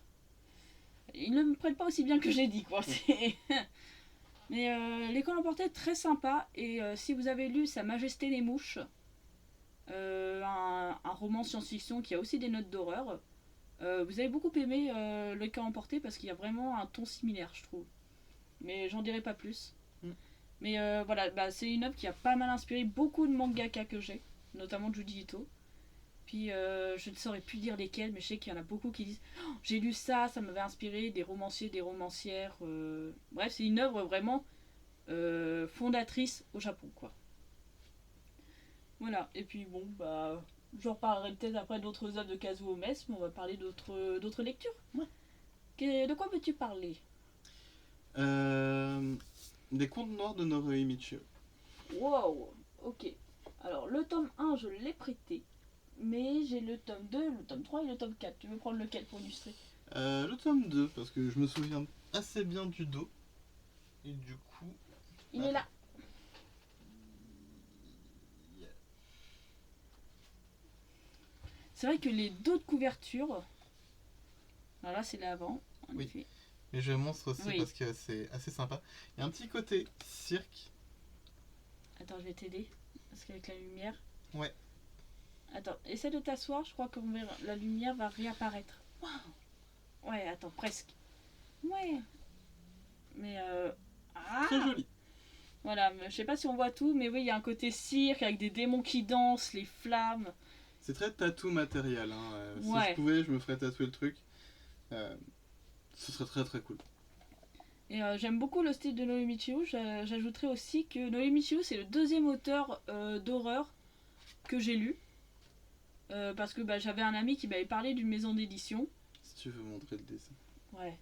Ils ne me prennent pas aussi bien que j'ai dit, quoi. Mais l'école emportée est très sympa, et si vous avez lu Sa Majesté les Mouches, un roman science-fiction qui a aussi des notes d'horreur, vous avez beaucoup aimé l'école emportée parce qu'il y a vraiment un ton similaire, je trouve. Mais j'en dirai pas plus. Mm. Mais voilà, c'est une œuvre qui a pas mal inspiré beaucoup de mangaka que j'ai, notamment Junji Ito. Puis je ne saurais plus dire lesquels, mais je sais qu'il y en a beaucoup qui disent oh, j'ai lu ça, ça m'avait inspiré, des romanciers, des romancières. Bref, c'est une œuvre vraiment fondatrice au Japon, quoi. Voilà, et puis bon, j'en reparlerai peut-être après d'autres œuvres de Kazuo Mes, mais on va parler d'autres lectures. Ouais. De quoi veux-tu parler? Euh, des contes noirs de Noroi Michio. Wow, ok. Alors, le tome 1, je l'ai prêté, mais j'ai le tome 2, le tome 3 et le tome 4. Tu veux prendre lequel pour illustrer? Le tome 2, parce que je me souviens assez bien du dos. Et du coup. Il est là. C'est vrai que les dos de couverture, alors là c'est l'avant, en Oui. effet. Mais je montre aussi Oui. parce que c'est assez sympa. Il y a un petit côté cirque. Attends, je vais t'aider, parce qu'avec la lumière... Ouais. Attends, essaie de t'asseoir, je crois que la lumière va réapparaître. Waouh. Ouais, attends, presque. Ouais. Mais Très joli. Voilà, je sais pas si on voit tout, mais oui, il y a un côté cirque avec des démons qui dansent, les flammes. C'est très tatou matériel. Hein. Si Ouais. je pouvais, je me ferais tatouer le truc. Ce serait très très cool. Et j'aime beaucoup le style de Noé Michiru. J'ajouterais aussi que Noé Michiru, c'est le deuxième auteur d'horreur que j'ai lu. Parce que j'avais un ami qui m'avait parlé d'une maison d'édition. Si tu veux montrer le dessin. Ouais.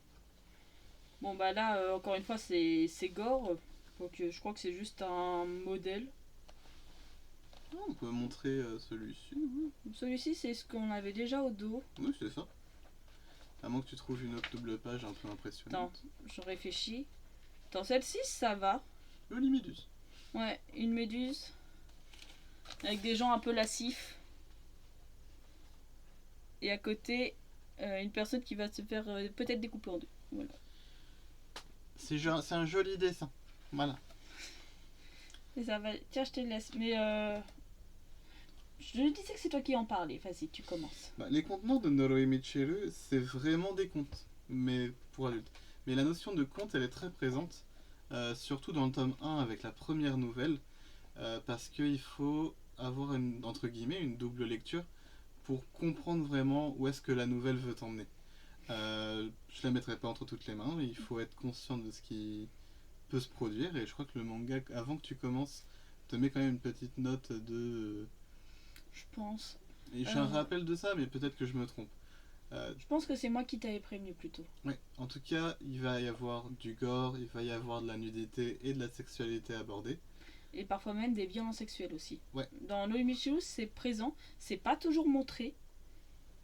Bon, bah là, encore une fois, c'est gore. Donc je crois que c'est juste un modèle. Ah, on peut montrer celui-ci. Celui-ci, c'est ce qu'on avait déjà au dos. Oui, c'est ça. À moins que tu trouves une autre double page un peu impressionnante. Attends, je réfléchis. Dans celle-ci, ça va. Jolie méduse. Ouais, une méduse. Avec des gens un peu lascifs. Et à côté, une personne qui va se faire peut-être découper en deux. Voilà. C'est un joli dessin. Voilà. Et ça va. Tiens, je te laisse. Mais je disais que c'est toi qui en parlais. Vas-y, tu commences. Les contenants de Noroi Michiru, c'est vraiment des contes, mais pour adultes. Mais la notion de conte, elle est très présente, surtout dans le tome 1 avec la première nouvelle, parce qu'il faut avoir entre guillemets une double lecture pour comprendre vraiment où est-ce que la nouvelle veut t'emmener. Je la mettrai pas entre toutes les mains, mais il faut être conscient de ce qui peut se produire, et je crois que le manga, avant que tu commences, te met quand même une petite note de... Je pense. Et j'ai un rappel de ça, mais peut-être que je me trompe. Je pense que c'est moi qui t'avais prévenu plutôt. Ouais, en tout cas, il va y avoir du gore, il va y avoir de la nudité et de la sexualité abordée. Et parfois même des violences sexuelles aussi. Ouais. Dans Noé Michiru, c'est présent, c'est pas toujours montré.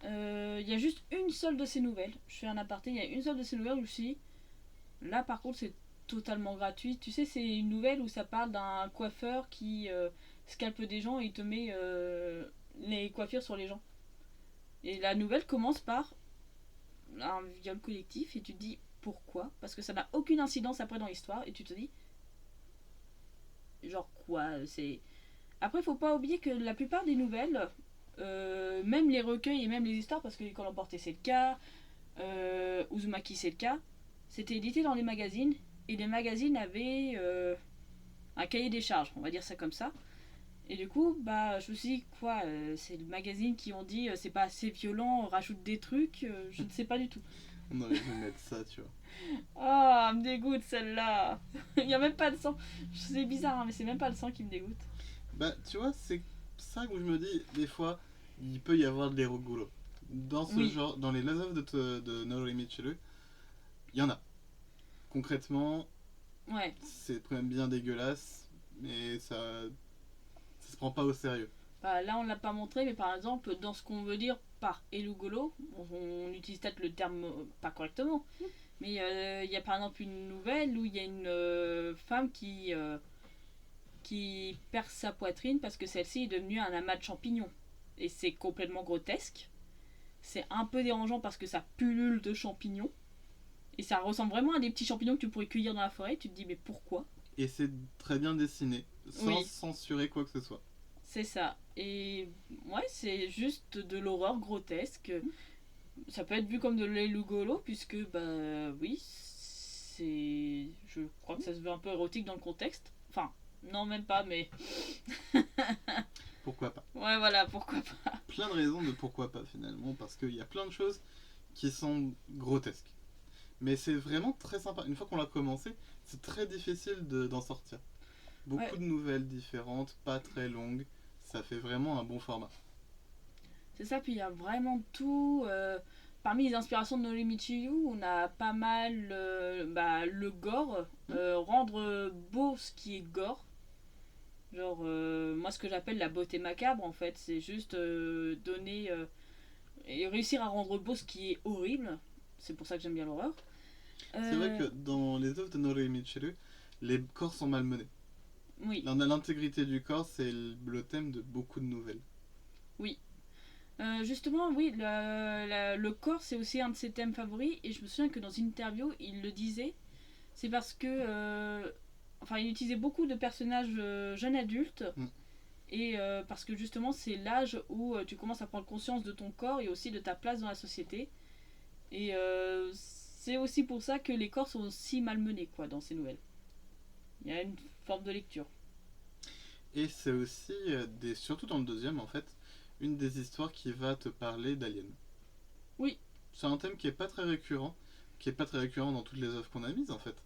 Il y a juste une seule de ces nouvelles. Je fais un aparté, il y a une seule de ces nouvelles où je suis. Là, par contre, c'est totalement gratuit. Tu sais, c'est une nouvelle où ça parle d'un coiffeur qui scalpe des gens et il te met les coiffures sur les gens. Et la nouvelle commence par un viol collectif et tu te dis pourquoi? Parce que ça n'a aucune incidence après dans l'histoire et tu te dis genre quoi? C'est après, faut pas oublier que la plupart des nouvelles, même les recueils et même les histoires, parce que L'école emportée c'est le cas, Uzumaki c'est le cas, c'était édité dans les magazines et les magazines avaient un cahier des charges, on va dire ça comme ça. Et du coup, je me suis dit quoi, c'est le magazine qui ont dit c'est pas assez violent, on rajoute des trucs, je ne sais pas du tout. On aurait pu mettre ça, tu vois. Oh, elle me dégoûte celle-là. Il y a même pas de sang. C'est bizarre, hein, mais c'est même pas le sang qui me dégoûte. Tu vois, c'est ça où je me dis, des fois, il peut y avoir de l'érogolo. Dans ce genre, dans les œuvres de Noroi Michiru, il y en a. Concrètement, ouais. C'est quand même bien dégueulasse, mais ça se prend pas au sérieux. Là, on l'a pas montré, mais par exemple, dans ce qu'on veut dire par elugolo, on utilise peut-être le terme pas correctement, mais il y a par exemple une nouvelle où il y a une femme qui perce sa poitrine parce que celle-ci est devenue un amas de champignons. Et c'est complètement grotesque. C'est un peu dérangeant parce que ça pullule de champignons. Et ça ressemble vraiment à des petits champignons que tu pourrais cueillir dans la forêt. Tu te dis, mais pourquoi? Et c'est très bien dessiné, sans censurer quoi que ce soit. C'est ça. Et ouais, c'est juste de l'horreur grotesque. Ça peut être vu comme de l'elugolo, puisque, oui, c'est. Je crois que ça se veut un peu érotique dans le contexte. Enfin, non, même pas, mais. Pourquoi pas? Ouais, voilà, pourquoi pas. Plein de raisons de pourquoi pas finalement, parce qu'il y a plein de choses qui sont grotesques. Mais c'est vraiment très sympa. Une fois qu'on l'a commencé, c'est très difficile d'en sortir. Beaucoup de nouvelles différentes, pas très longues. Ça fait vraiment un bon format. C'est ça, puis il y a vraiment tout. Parmi les inspirations de Noé Michiru, on a pas mal le gore. Rendre beau ce qui est gore. Genre, moi ce que j'appelle la beauté macabre en fait, c'est juste donner et réussir à rendre beau ce qui est horrible. C'est pour ça que j'aime bien l'horreur. C'est vrai que dans les œuvres de Noé Michiru, les corps sont malmenés. Oui. L'intégrité du corps, c'est le thème de beaucoup de nouvelles. Oui. Justement, oui, le corps, c'est aussi un de ses thèmes favoris. Et je me souviens que dans une interview, il le disait. C'est parce que. Enfin, il utilisait beaucoup de personnages jeunes adultes. Mm. Et parce que justement, c'est l'âge où tu commences à prendre conscience de ton corps et aussi de ta place dans la société. Et c'est aussi pour ça que les corps sont si malmenés, quoi, dans ces nouvelles. Il y a une forme de lecture. Et c'est aussi, surtout dans le deuxième en fait, une des histoires qui va te parler d'aliens. Oui. C'est un thème qui est pas très récurrent dans toutes les œuvres qu'on a mises en fait.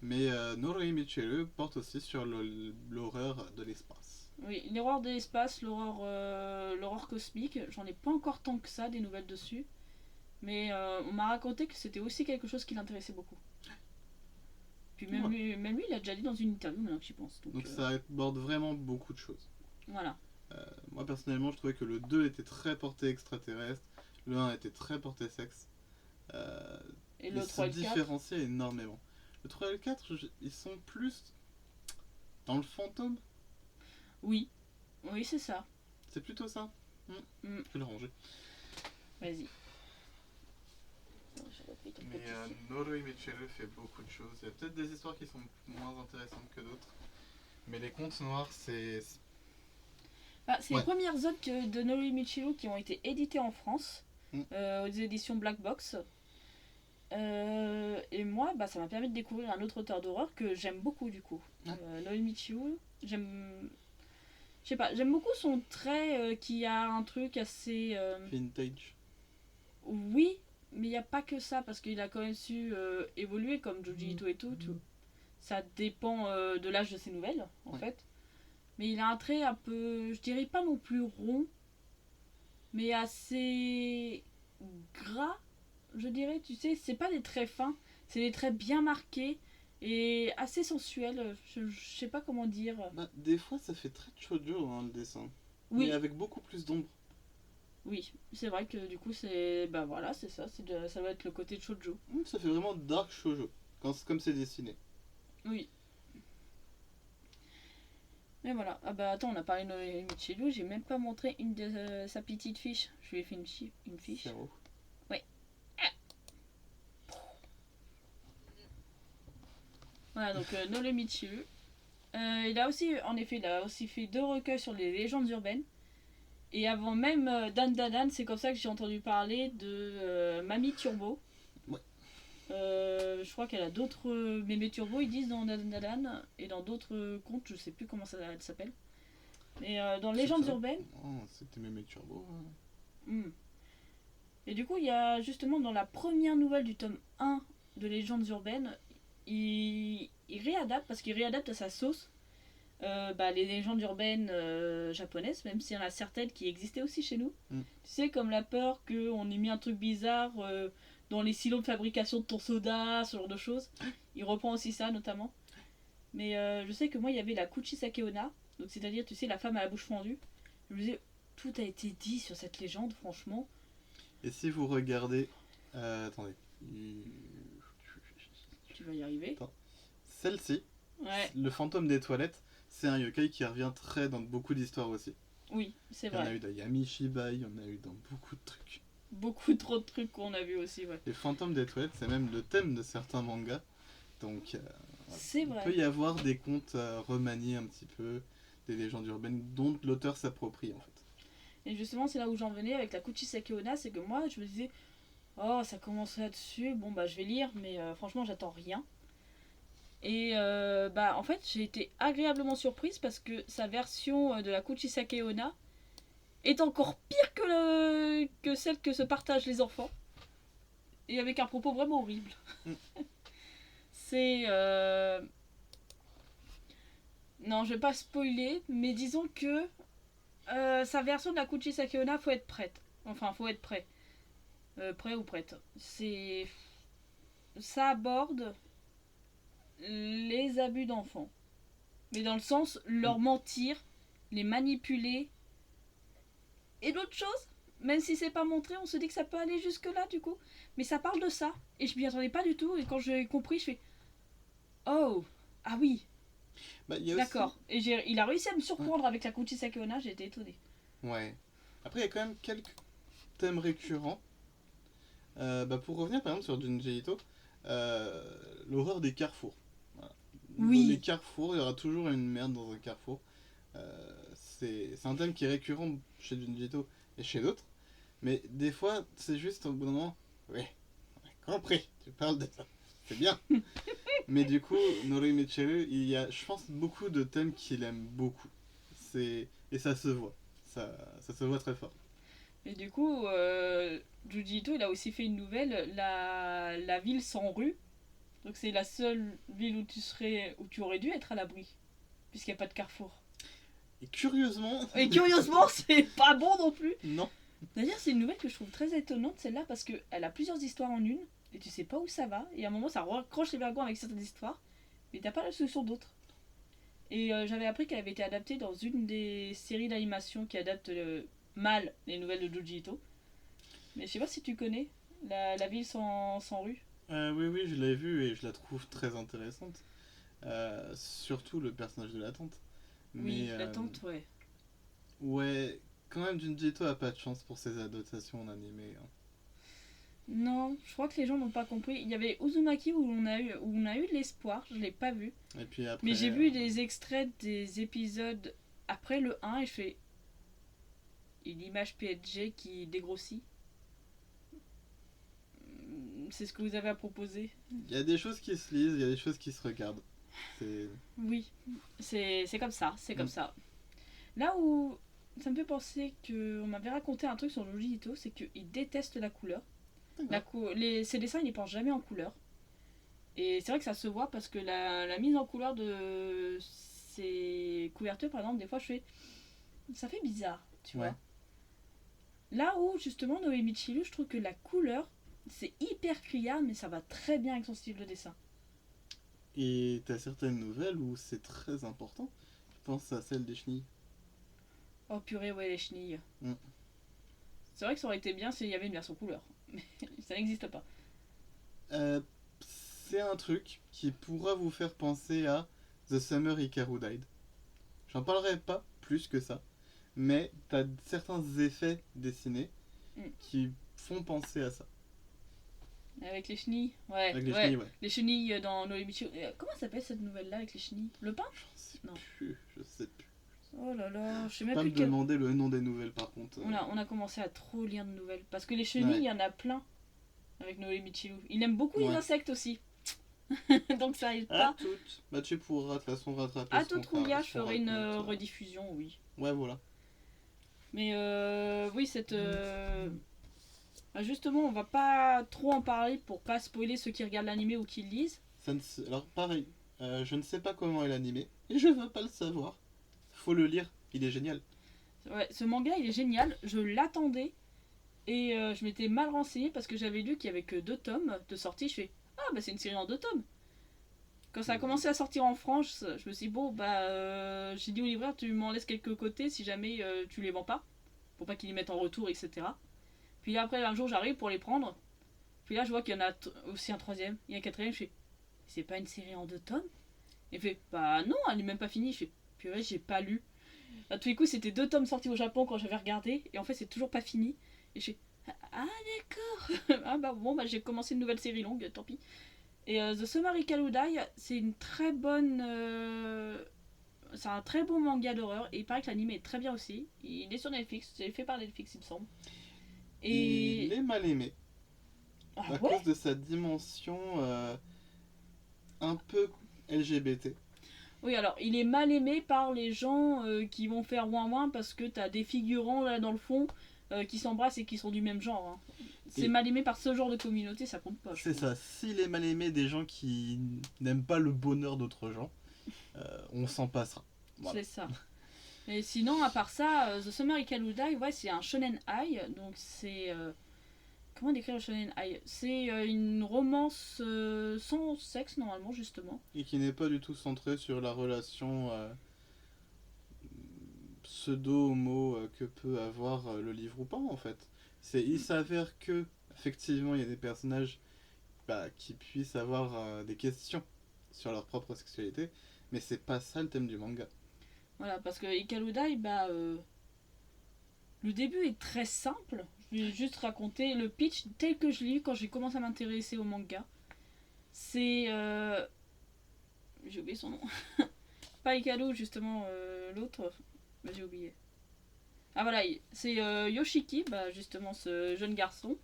Mais Noroi Michiru porte aussi sur l'horreur de l'espace. Oui, l'horreur de l'espace, l'horreur cosmique, j'en ai pas encore tant que ça des nouvelles dessus. Mais on m'a raconté que c'était aussi quelque chose qui l'intéressait beaucoup. Puis même, Ouais. lui, il a déjà dit dans une interview maintenant que j'y pense. Donc ça aborde vraiment beaucoup de choses. Voilà. Moi personnellement, je trouvais que le 2 était très porté extraterrestre, le 1 était très porté sexe. Euh, Et Ils le se 3 et le 4. différenciaient énormément. Le 3 et le 4, ils sont plus dans le fantôme. Oui. Oui, c'est ça. C'est plutôt ça. Mm. Je vais le ranger. Vas-y. Mais Noroi Michiru fait beaucoup de choses. Il y a peut-être des histoires qui sont moins intéressantes que d'autres. Mais les contes noirs, c'est. Ah, c'est Ouais. les premières œuvres de Noroi Michiru qui ont été éditées en France, Mm. aux éditions Black Box. Et moi, bah, ça m'a permis de découvrir un autre auteur d'horreur que j'aime beaucoup du coup. Ah. Noroi Michiru, j'aime. Je sais pas, j'aime beaucoup son trait qui a un truc assez. Vintage. Oui, mais il n'y a pas que ça, parce qu'il a quand même su évoluer comme Junji Ito et tout. Ça dépend de l'âge de ses nouvelles, en Ouais. fait. Mais il a un trait un peu, je dirais pas non plus rond, mais assez gras, je dirais. Tu sais, c'est pas des traits fins, c'est des traits bien marqués et assez sensuels. Je sais pas comment dire. Bah, des fois, ça fait très shoujo le dessin. Mais Oui, avec beaucoup plus d'ombre. oui, c'est vrai que du coup, c'est. Bah voilà, c'est ça, ça doit être le côté de shoujo. Ça fait vraiment dark shoujo. Comme c'est dessiné. Oui. Mais voilà. Ah bah attends, on a parlé de Michiru, j'ai même pas montré une de sa petite fiche. Je lui ai fait une fiche. Zéro. Voilà, donc Nole Michiru. Il a aussi fait 2 recueils sur les légendes urbaines. Et avant même Dan Dan Dan, c'est comme ça que j'ai entendu parler de Mamie Turbo. Ouais. Je crois qu'elle a d'autres Mémé Turbo, ils disent dans Dan Dan Dan, et dans d'autres contes, je sais plus comment ça s'appelle. Mais dans Légendes urbaines. Oh, c'était Mémé Turbo. Hmm. Et du coup, il y a justement dans la première nouvelle du tome 1 de Légendes urbaines, il réadapte, parce qu'il réadapte à sa sauce, les légendes urbaines japonaises, même s'il y en a certaines qui existaient aussi chez nous. Mm. Tu sais, comme la peur qu'on ait mis un truc bizarre dans les silos de fabrication de ton soda, ce genre de choses. Il reprend aussi ça notamment. Mais je sais que moi, il y avait la Kuchisake Onna, donc c'est-à-dire, tu sais, la femme à la bouche fendue. Je me disais, tout a été dit sur cette légende, franchement. Et si vous regardez. Attendez. Tu vas y arriver. Attends. Celle-ci, Ouais, le fantôme des toilettes, c'est un yokai qui revient très dans beaucoup d'histoires aussi. oui, c'est Il y en a vrai. eu dans Yami Shiba, il y en a eu dans beaucoup de trucs. Beaucoup trop de trucs qu'on a vu aussi, ouais. Les fantômes des toilettes, c'est même le thème de certains mangas. Donc, C'est il vrai. peut y avoir des contes remaniés un petit peu, des légendes urbaines dont l'auteur s'approprie en fait. Et justement, c'est là où j'en venais avec la Kuchisake Onna, c'est que moi, je me disais, oh, ça commence là-dessus, bon, bah, je vais lire, mais franchement, j'attends rien. Et en fait, j'ai été agréablement surprise parce que sa version de la Kuchisake Onna est encore pire que celle que se partagent les enfants. Et avec un propos vraiment horrible. Mm. C'est. Non, je vais pas spoiler, mais disons que sa version de la Kuchisake Onna, faut être prête. Enfin, faut être prêt. Prêt ou prête. C'est. Ça aborde les abus d'enfants. Mais dans le sens, leur mentir, les manipuler et d'autres choses. Même si c'est pas montré, on se dit que ça peut aller jusque là du coup. Mais ça parle de ça. Et je m'y attendais pas du tout. Et quand j'ai compris, je fais oh, ah oui, Bah, il y a d'accord. Et il a réussi à me surprendre avec la Kuchisake Onna, j'ai été étonnée. aussi... Ouais. Après, il y a quand même quelques thème récurrent. Pour revenir par exemple sur Junji Ito, l'horreur des carrefours. Voilà. Dans Oui. les carrefours, il y aura toujours une merde dans un carrefour. C'est un thème qui est récurrent chez Junji Ito et chez d'autres. Mais des fois, c'est juste au bout d'un moment, ouais, compris, tu parles de ça, c'est bien. Mais du coup, Noroi Michiru, il y a, je pense, beaucoup de thèmes qu'il aime beaucoup. Et ça se voit. Ça se voit très fort. Et du coup, Junji Ito, il a aussi fait une nouvelle, la ville sans rue. Donc c'est la seule ville où tu aurais dû être à l'abri, puisqu'il n'y a pas de carrefour. Et curieusement. Et curieusement, c'est pas bon non plus. Non. D'ailleurs, c'est une nouvelle que je trouve très étonnante, celle-là, parce qu'elle a plusieurs histoires en une, et tu sais pas où ça va, et à un moment, ça raccroche les wagons avec certaines histoires, mais t'as pas la solution d'autres. Et j'avais appris qu'elle avait été adaptée dans une des séries d'animation qui adaptent mal les nouvelles de Junji Ito. Mais je sais pas si tu connais la ville sans rue. Oui, je l'ai vue et je la trouve très intéressante. Surtout le personnage de la tante. Oui, Mais la tante, ouais. ouais, quand même, Junji Ito a pas de chance pour ses adaptations en animé. Hein. Non, je crois que les gens n'ont pas compris. Il y avait Uzumaki où on a eu de l'espoir, je l'ai pas vu. Et puis après. Mais j'ai vu des extraits des épisodes après le 1 et je fais une image PNG qui dégrossit. C'est ce que vous avez à proposer. Il y a des choses qui se lisent, il y a des choses qui se regardent. C'est. Oui, c'est comme ça, c'est comme ça. Là où ça me fait penser qu'on m'avait raconté un truc sur Junji Ito, c'est qu'il déteste la couleur. Ses dessins, il les pense jamais en couleur. Et c'est vrai que ça se voit parce que la mise en couleur de ses couvertures, par exemple, des fois je fais. Ça fait bizarre, tu vois. Là où, justement, Noé Michiru, je trouve que la couleur, c'est hyper criard, mais ça va très bien avec son style de dessin. Et t'as certaines nouvelles où c'est très important. Je pense à celle des chenilles. Oh purée, ouais, les chenilles. Mm. C'est vrai que ça aurait été bien s'il y avait une version couleur. Mais ça n'existe pas. C'est un truc qui pourra vous faire penser à The Summer Hikaru Died. J'en parlerai pas plus que ça, mais t'as certains effets dessinés qui font penser à ça. Avec les chenilles, ouais. Avec les chenilles, ouais. Les chenilles dans Noé Michiru. Comment s'appelle cette nouvelle-là avec les chenilles? Le pain? Je sais plus. Oh là là, je sais même Pas plus. me demander le nom des nouvelles par contre. On a commencé à trop lire de nouvelles. Parce que les chenilles, il y en a plein avec Noé Michiru. Il aime beaucoup les insectes aussi. Donc ça aide pas. À toutes. Bah tu pourras de toute façon rattraper. À toute rouilla, je ferai une rediffusion, oui. Ouais, voilà. Mais oui, cette. Justement, on va pas trop en parler pour pas spoiler ceux qui regardent l'animé ou qui le lisent. Alors pareil, je ne sais pas comment est l'animé et je veux pas le savoir. Faut le lire, il est génial. Ouais, ce manga il est génial, je l'attendais et je m'étais mal renseignée parce que j'avais lu qu'il y avait que 2 tomes de sortie. Je fais ah bah c'est une série en 2 tomes. Quand ça a commencé à sortir en France, je me suis dit bon j'ai dit au libraire tu m'en laisses quelques côtés si jamais tu les vends pas pour pas qu'ils les mettent en retour etc. Puis là, après un jour j'arrive pour les prendre. Puis là je vois qu'il y en a aussi un troisième, il y a un quatrième. Je fais c'est pas une série en 2 tomes? Il fait bah non elle est même pas finie. Je fais purée j'ai pas lu. À tous les coups, c'était 2 tomes sortis au Japon quand j'avais regardé, et en fait, c'est toujours pas fini. Et je fais ah d'accord. Ah bah bon, j'ai commencé une nouvelle série longue, tant pis. Et The Summer Ikaludai, c'est une très bonne. C'est un très bon manga d'horreur, et il paraît que l'anime est très bien aussi. Il est sur Netflix, c'est fait par Netflix, il me semble. Et il est mal aimé. À cause de sa dimension un peu LGBT. Oui, alors il est mal aimé par les gens qui vont faire ouin ouin parce que t'as des figurants là dans le fond qui s'embrassent et qui sont du même genre. Hein. C'est mal aimé par ce genre de communauté, ça compte pas. C'est ça, s'il est mal aimé des gens qui n'aiment pas le bonheur d'autres gens, on s'en passera. Voilà. C'est ça. Et sinon, à part ça, The Summer Ikaludai, ouais, c'est un shonen ai, donc c'est. Comment décrire le shonen ai? C'est une romance sans sexe normalement justement. Et qui n'est pas du tout centrée sur la relation pseudo-homo que peut avoir le livre ou pas en fait. Il s'avère que effectivement il y a des personnages qui puissent avoir des questions sur leur propre sexualité, mais c'est pas ça le thème du manga. Voilà, parce que Ikaludai, le début est très simple, Je vais juste raconter le pitch tel que je l'ai eu quand j'ai commencé à m'intéresser au manga. C'est... J'ai oublié son nom. Pas Hikaru, justement, l'autre. Bah, j'ai oublié. Ah voilà, c'est Yoshiki, bah, justement ce jeune garçon.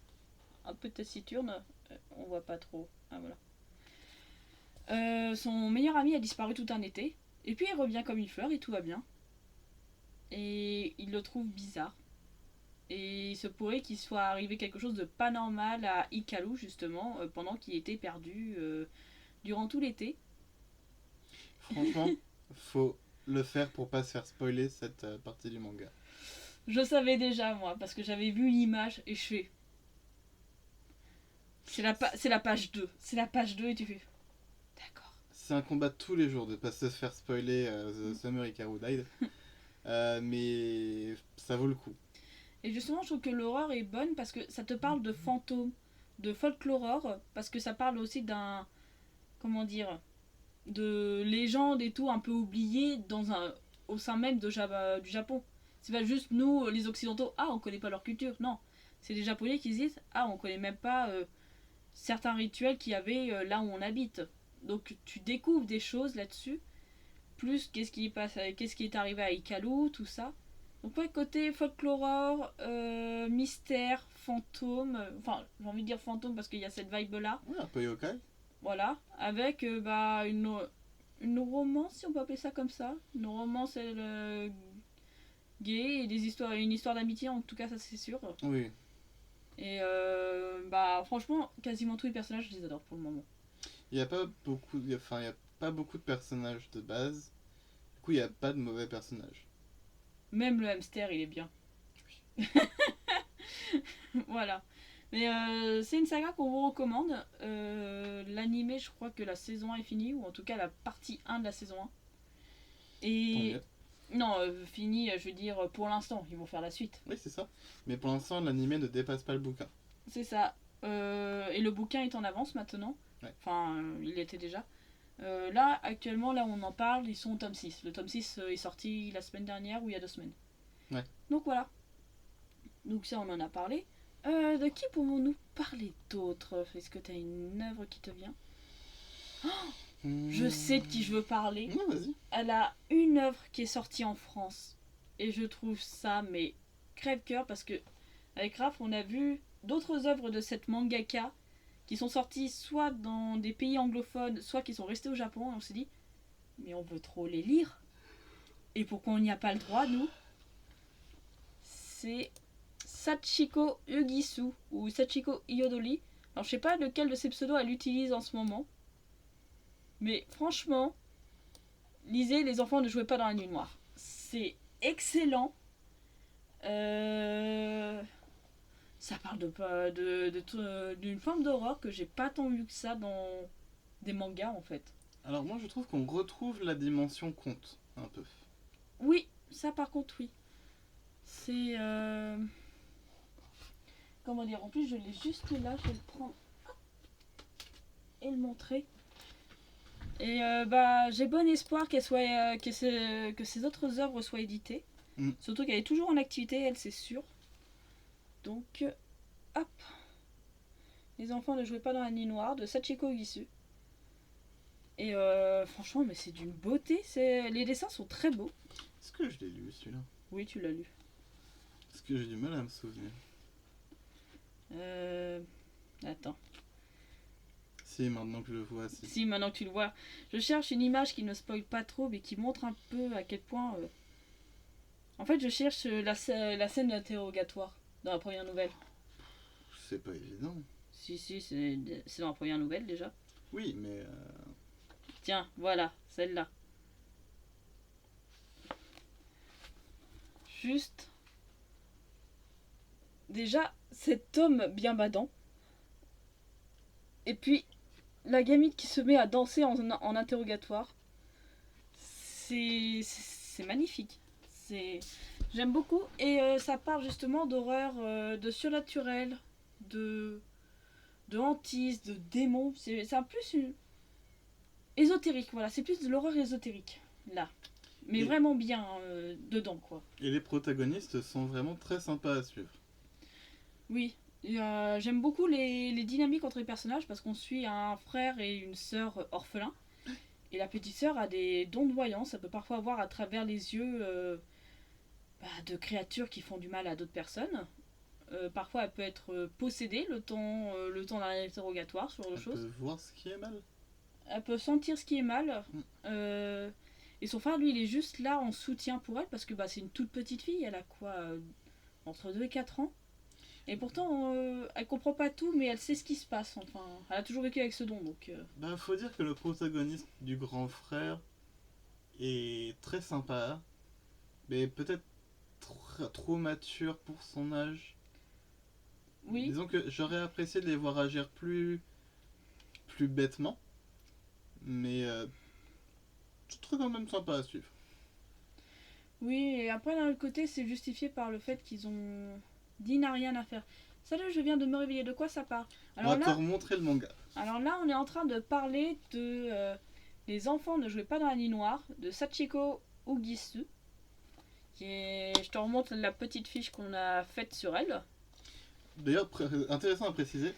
Un peu taciturne, on voit pas trop. Ah voilà. Son meilleur ami a disparu tout un été. Et puis il revient comme une fleur et tout va bien. Et il le trouve bizarre. Et il se pourrait qu'il soit arrivé quelque chose de pas normal à Hikaru justement pendant qu'il était perdu durant tout l'été. Franchement, faut le faire pour pas se faire spoiler cette partie du manga. Je savais déjà moi parce que j'avais vu l'image et je fais. C'est la page 2. C'est la page 2 et tu fais. D'accord. C'est un combat de tous les jours de pas se faire spoiler The Summer Hikaru Died. Mais ça vaut le coup. Et justement, je trouve que l'horreur est bonne parce que ça te parle de fantômes, de folklore, parce que ça parle aussi d'un. Comment dire, de légendes et tout un peu oubliées au sein même du Japon. C'est pas juste nous, les Occidentaux, on connaît pas leur culture. Non, c'est les Japonais qui se disent on connaît même pas certains rituels qu'il y avait là où on habite. Donc tu découvres des choses là-dessus. Plus qu'est-ce qui est arrivé à Hikaru, tout ça. Donc ouais, côté folklore, mystère, fantôme. Enfin, j'ai envie de dire fantôme parce qu'il y a cette vibe là. Ouais, un peu yokai. Voilà, avec une romance, si on peut appeler ça comme ça. Une romance gay et une histoire d'amitié, en tout cas, ça c'est sûr. Oui. Et franchement, quasiment tous les personnages, je les adore pour le moment. Il y a pas beaucoup, il y a pas beaucoup de personnages de base. Du coup, il y a pas de mauvais personnages. Même le hamster, il est bien. Voilà. Mais c'est une saga qu'on vous recommande. L'animé, je crois que la saison 1 est finie, ou en tout cas la partie 1 de la saison 1. Et. Non, fini, je veux dire, pour l'instant, ils vont faire la suite. Oui, c'est ça. Mais pour l'instant, l'animé ne dépasse pas le bouquin. C'est ça. Et le bouquin est en avance maintenant. Ouais. Enfin, il était déjà. Là, actuellement, là où on en parle, ils sont au tome 6. Le tome 6 est sorti la semaine dernière ou il y a 2 semaines. Ouais. Donc voilà. Donc ça, on en a parlé. De qui pouvons-nous parler d'autre? Est-ce que tu as une œuvre qui te vient? Je sais de qui je veux parler. Non, vas-y. Elle a une œuvre qui est sortie en France. Et je trouve ça, mais crève-cœur, parce que avec Raph, on a vu d'autres œuvres de cette mangaka qui sont sorties soit dans des pays anglophones, soit qui sont restés au Japon. Et on s'est dit, mais on veut trop les lire. Et pourquoi on n'y a pas le droit, nous? C'est Sachiko Ugisu ou Sachiko Iodoli. Alors je sais pas lequel de ces pseudos elle utilise en ce moment. Mais franchement, lisez Les enfants ne jouaient pas dans la nuit noire. C'est excellent. Ça parle d'une forme d'horreur que j'ai pas tant vu que ça dans des mangas en fait. Alors moi je trouve qu'on retrouve la dimension conte, un peu. Oui, ça par contre oui. C'est... Comment dire? En plus je l'ai juste là, je vais le prendre et le montrer. Et j'ai bon espoir que ces autres œuvres soient éditées. Surtout qu'elle est toujours en activité, elle c'est sûr. Donc, hop. Les enfants ne jouaient pas dans la nuit noire de Sachiko Ugisu. Et franchement, mais c'est d'une beauté. Les dessins sont très beaux. Est-ce que je l'ai lu celui-là? Oui, tu l'as lu. Parce que j'ai du mal à me souvenir. Attends. Si, maintenant que je le vois. Si, maintenant que tu le vois. Je cherche une image qui ne spoil pas trop, mais qui montre un peu à quel point... En fait, je cherche la scène d'interrogatoire dans la première nouvelle. C'est pas évident. Si, c'est dans la première nouvelle déjà. Oui, mais... Tiens, voilà, celle-là. Juste... Déjà, cet homme bien badant. Et puis, la gamine qui se met à danser en interrogatoire. C'est magnifique. J'aime beaucoup. Et ça parle justement d'horreur, de surnaturel, de hantise, de démons. C'est un plus ésotérique, voilà. C'est plus de l'horreur ésotérique, là. Mais vraiment bien dedans, quoi. Et les protagonistes sont vraiment très sympas à suivre. Oui. J'aime beaucoup les dynamiques entre les personnages parce qu'on suit un frère et une sœur orphelins. Et la petite sœur a des dons de voyance. Elle peut parfois voir à travers les yeux de créatures qui font du mal à d'autres personnes. Parfois, elle peut être possédée le temps d'un interrogatoire, ce genre de Elle choses. peut voir ce qui est mal. Elle peut sentir ce qui est mal. Mm. Et son frère, lui, il est juste là en soutien pour elle parce que c'est une toute petite fille. Elle a quoi entre 2 et 4 ans. Et pourtant, elle comprend pas tout, mais elle sait ce qui se passe. Enfin, elle a toujours vécu avec ce don, donc. Bah, faut dire que le protagoniste du grand frère est très sympa, mais peut-être trop mature pour son âge. Oui, Disons que j'aurais apprécié de les voir agir plus bêtement, mais je trouve quand même sympa à suivre. oui. Et après, d'un autre côté, c'est justifié par le fait qu'ils ont. Dit n'a rien à faire. Salut, je viens de me réveiller. De quoi ça parle? On va te remontrer le manga. Alors là, on est en train de parler de Les enfants ne jouaient pas dans la nuit noire de Sachiko Ugisu. Je te remonte la petite fiche qu'on a faite sur elle. D'ailleurs, intéressant à préciser.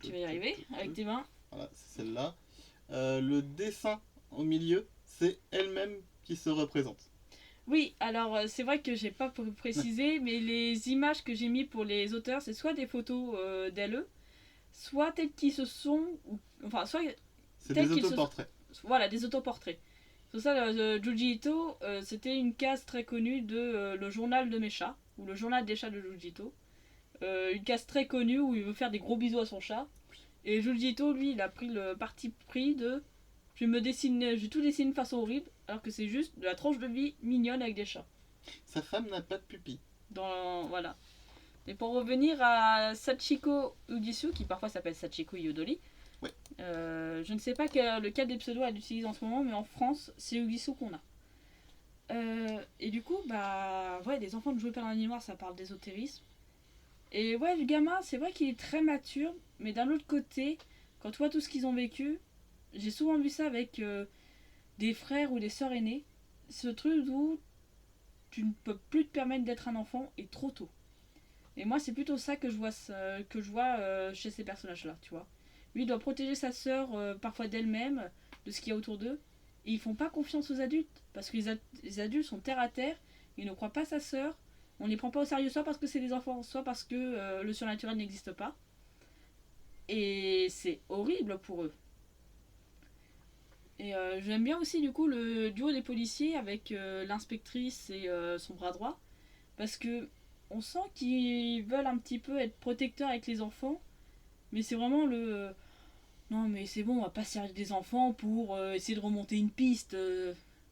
Tu vas y arriver avec tes mains. Voilà, c'est celle-là. Le dessin au milieu, c'est elle-même qui se représente. Oui, alors c'est vrai que j'ai pas précisé, mais les images que j'ai mis pour les auteurs, c'est soit des photos d'elle, soit telles qui se sont, enfin soit C'est telles des qu'ils se autoportraits. voilà, des autoportraits. C'est ça, Junji Ito, c'était une case très connue de le journal de mes chats, ou le journal des chats de Junji Ito. Une case très connue où il veut faire des gros bisous à son chat. Et Junji Ito, lui, il a pris le parti pris de je vais tout dessiner de façon horrible, alors que c'est juste de la tranche de vie mignonne avec des chats. Sa femme n'a pas de pupille. Voilà. Et pour revenir à Sachiko Ugisu, qui parfois s'appelle Sachiko Yodori, ouais. Je ne sais pas lequel des pseudos elle utilise en ce moment, mais en France, c'est Ugisu qu'on a. Et du coup, des enfants ne jouent pas dans la nuit noire, ça parle d'ésotérisme. Et ouais, le gamin, c'est vrai qu'il est très mature, mais d'un autre côté, quand tu vois tout ce qu'ils ont vécu, j'ai souvent vu ça avec des frères ou des sœurs aînées. Ce truc où tu ne peux plus te permettre d'être un enfant et trop tôt. Et moi, c'est plutôt ça que je vois chez ces personnages-là, tu vois. Lui, il doit protéger sa sœur parfois d'elle-même, de ce qu'il y a autour d'eux. Et ils font pas confiance aux adultes, parce que les adultes sont terre à terre, ils ne croient pas sa sœur, on les prend pas au sérieux, soit parce que c'est des enfants, soit parce que le surnaturel n'existe pas. Et c'est horrible pour eux. Et j'aime bien aussi du coup le duo des policiers avec l'inspectrice et son bras droit, parce que on sent qu'ils veulent un petit peu être protecteurs avec les enfants, mais c'est vraiment non mais c'est bon, on va pas servir des enfants pour essayer de remonter une piste.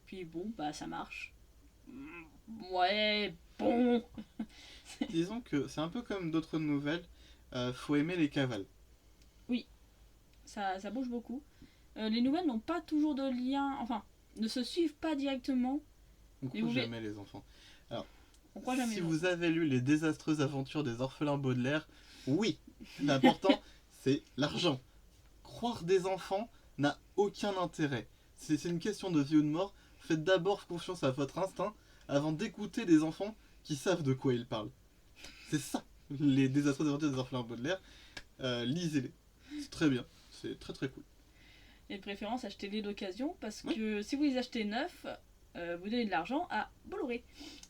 Puis bon, ça marche. Ouais, bon. Disons que c'est un peu comme d'autres nouvelles, faut aimer les cavales. Oui, ça bouge beaucoup. Les nouvelles n'ont pas toujours de lien, enfin, ne se suivent pas directement. On croit jamais les enfants. Alors, si vous avez lu Les désastreuses aventures des orphelins Baudelaire, oui, l'important c'est l'argent. Croire des enfants n'a aucun intérêt. C'est une question de vie ou de mort. Faites d'abord confiance à votre instinct avant d'écouter des enfants qui savent de quoi ils parlent. C'est ça, Les désastreuses aventures des orphelins Baudelaire. Lisez-les. C'est très bien. C'est très très cool. Et de préférence, achetez-les d'occasion parce que si vous les achetez neufs, vous donnez de l'argent à Bolloré.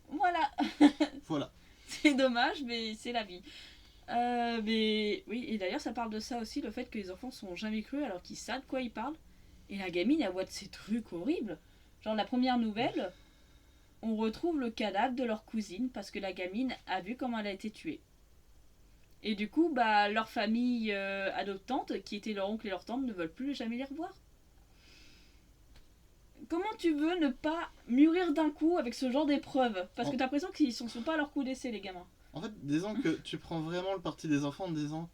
Voilà. Voilà. C'est dommage, mais c'est la vie. Mais oui, et d'ailleurs, ça parle de ça aussi, le fait que les enfants sont jamais crus alors qu'ils savent de quoi ils parlent. Et la gamine, elle voit de ces trucs horribles. Genre, la première nouvelle, on retrouve le cadavre de leur cousine parce que la gamine a vu comment elle a été tuée. Et du coup, leur famille adoptante, qui était leur oncle et leur tante, ne veulent plus jamais les revoir. Comment tu veux ne pas mûrir d'un coup avec ce genre d'épreuves? Parce que t'as l'impression qu'ils ne sont pas à leur coup d'essai, les gamins. En fait, disons que tu prends vraiment le parti des enfants en disant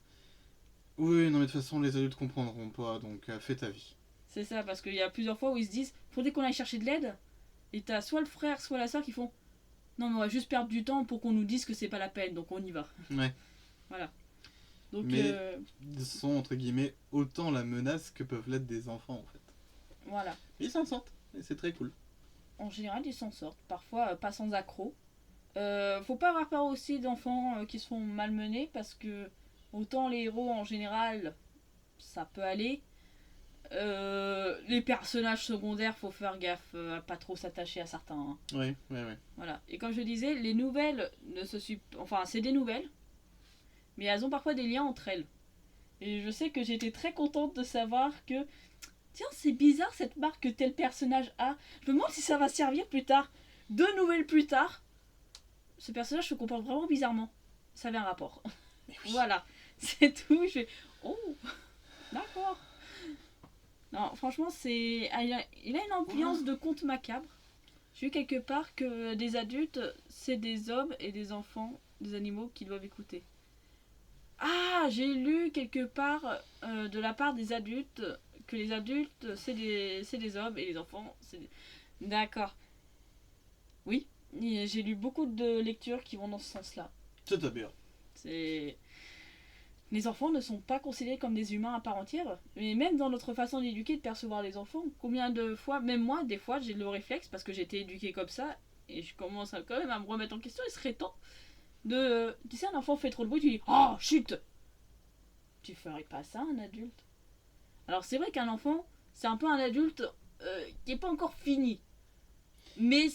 oui, non mais de toute façon les adultes comprendront pas, donc fais ta vie. C'est ça, parce qu'il y a plusieurs fois où ils se disent faudrait qu'on aille chercher de l'aide. Et t'as soit le frère, soit la soeur qui font non mais on va juste perdre du temps pour qu'on nous dise que c'est pas la peine, donc on y va. Ouais. Voilà. Donc, mais ils sont entre guillemets autant la menace que peuvent l'être des enfants en fait. Voilà. Ils s'en sortent, et c'est très cool. En général, ils s'en sortent. Parfois, pas sans accroc. Faut pas avoir peur aussi d'enfants qui se font malmener parce que autant les héros en général, ça peut aller. Les personnages secondaires, faut faire gaffe à pas trop s'attacher à certains, hein. Oui, oui, oui. Voilà. Et comme je disais, les nouvelles ne se suivent. Enfin, c'est des nouvelles, mais elles ont parfois des liens entre elles. Et je sais que j'étais très contente de savoir que. Tiens, c'est bizarre cette marque que tel personnage a. Je me demande si ça va servir plus tard. 2 nouvelles plus tard, ce personnage se comporte vraiment bizarrement. Ça avait un rapport. Mais oui. Voilà, c'est tout. Je fais. Oh, d'accord. Non, franchement, c'est. Il a une ambiance de conte macabre. J'ai vu quelque part que des adultes, c'est des hommes et des enfants, des animaux qui doivent écouter. Ah, j'ai lu quelque part de la part des adultes que les adultes, c'est des hommes et les enfants, c'est des... D'accord. Oui, j'ai lu beaucoup de lectures qui vont dans ce sens-là. C'est à bien. C'est... Les enfants ne sont pas considérés comme des humains à part entière, mais même dans notre façon d'éduquer, de percevoir les enfants, combien de fois, même moi, des fois, j'ai le réflexe, parce que j'ai été éduquée comme ça, et je commence quand même à me remettre en question, il serait temps de... Tu sais, un enfant fait trop de bruit, tu dis « Oh, chut !» Tu ferais pas ça, un adulte. Alors c'est vrai qu'un enfant, c'est un peu un adulte qui n'est pas encore fini, mais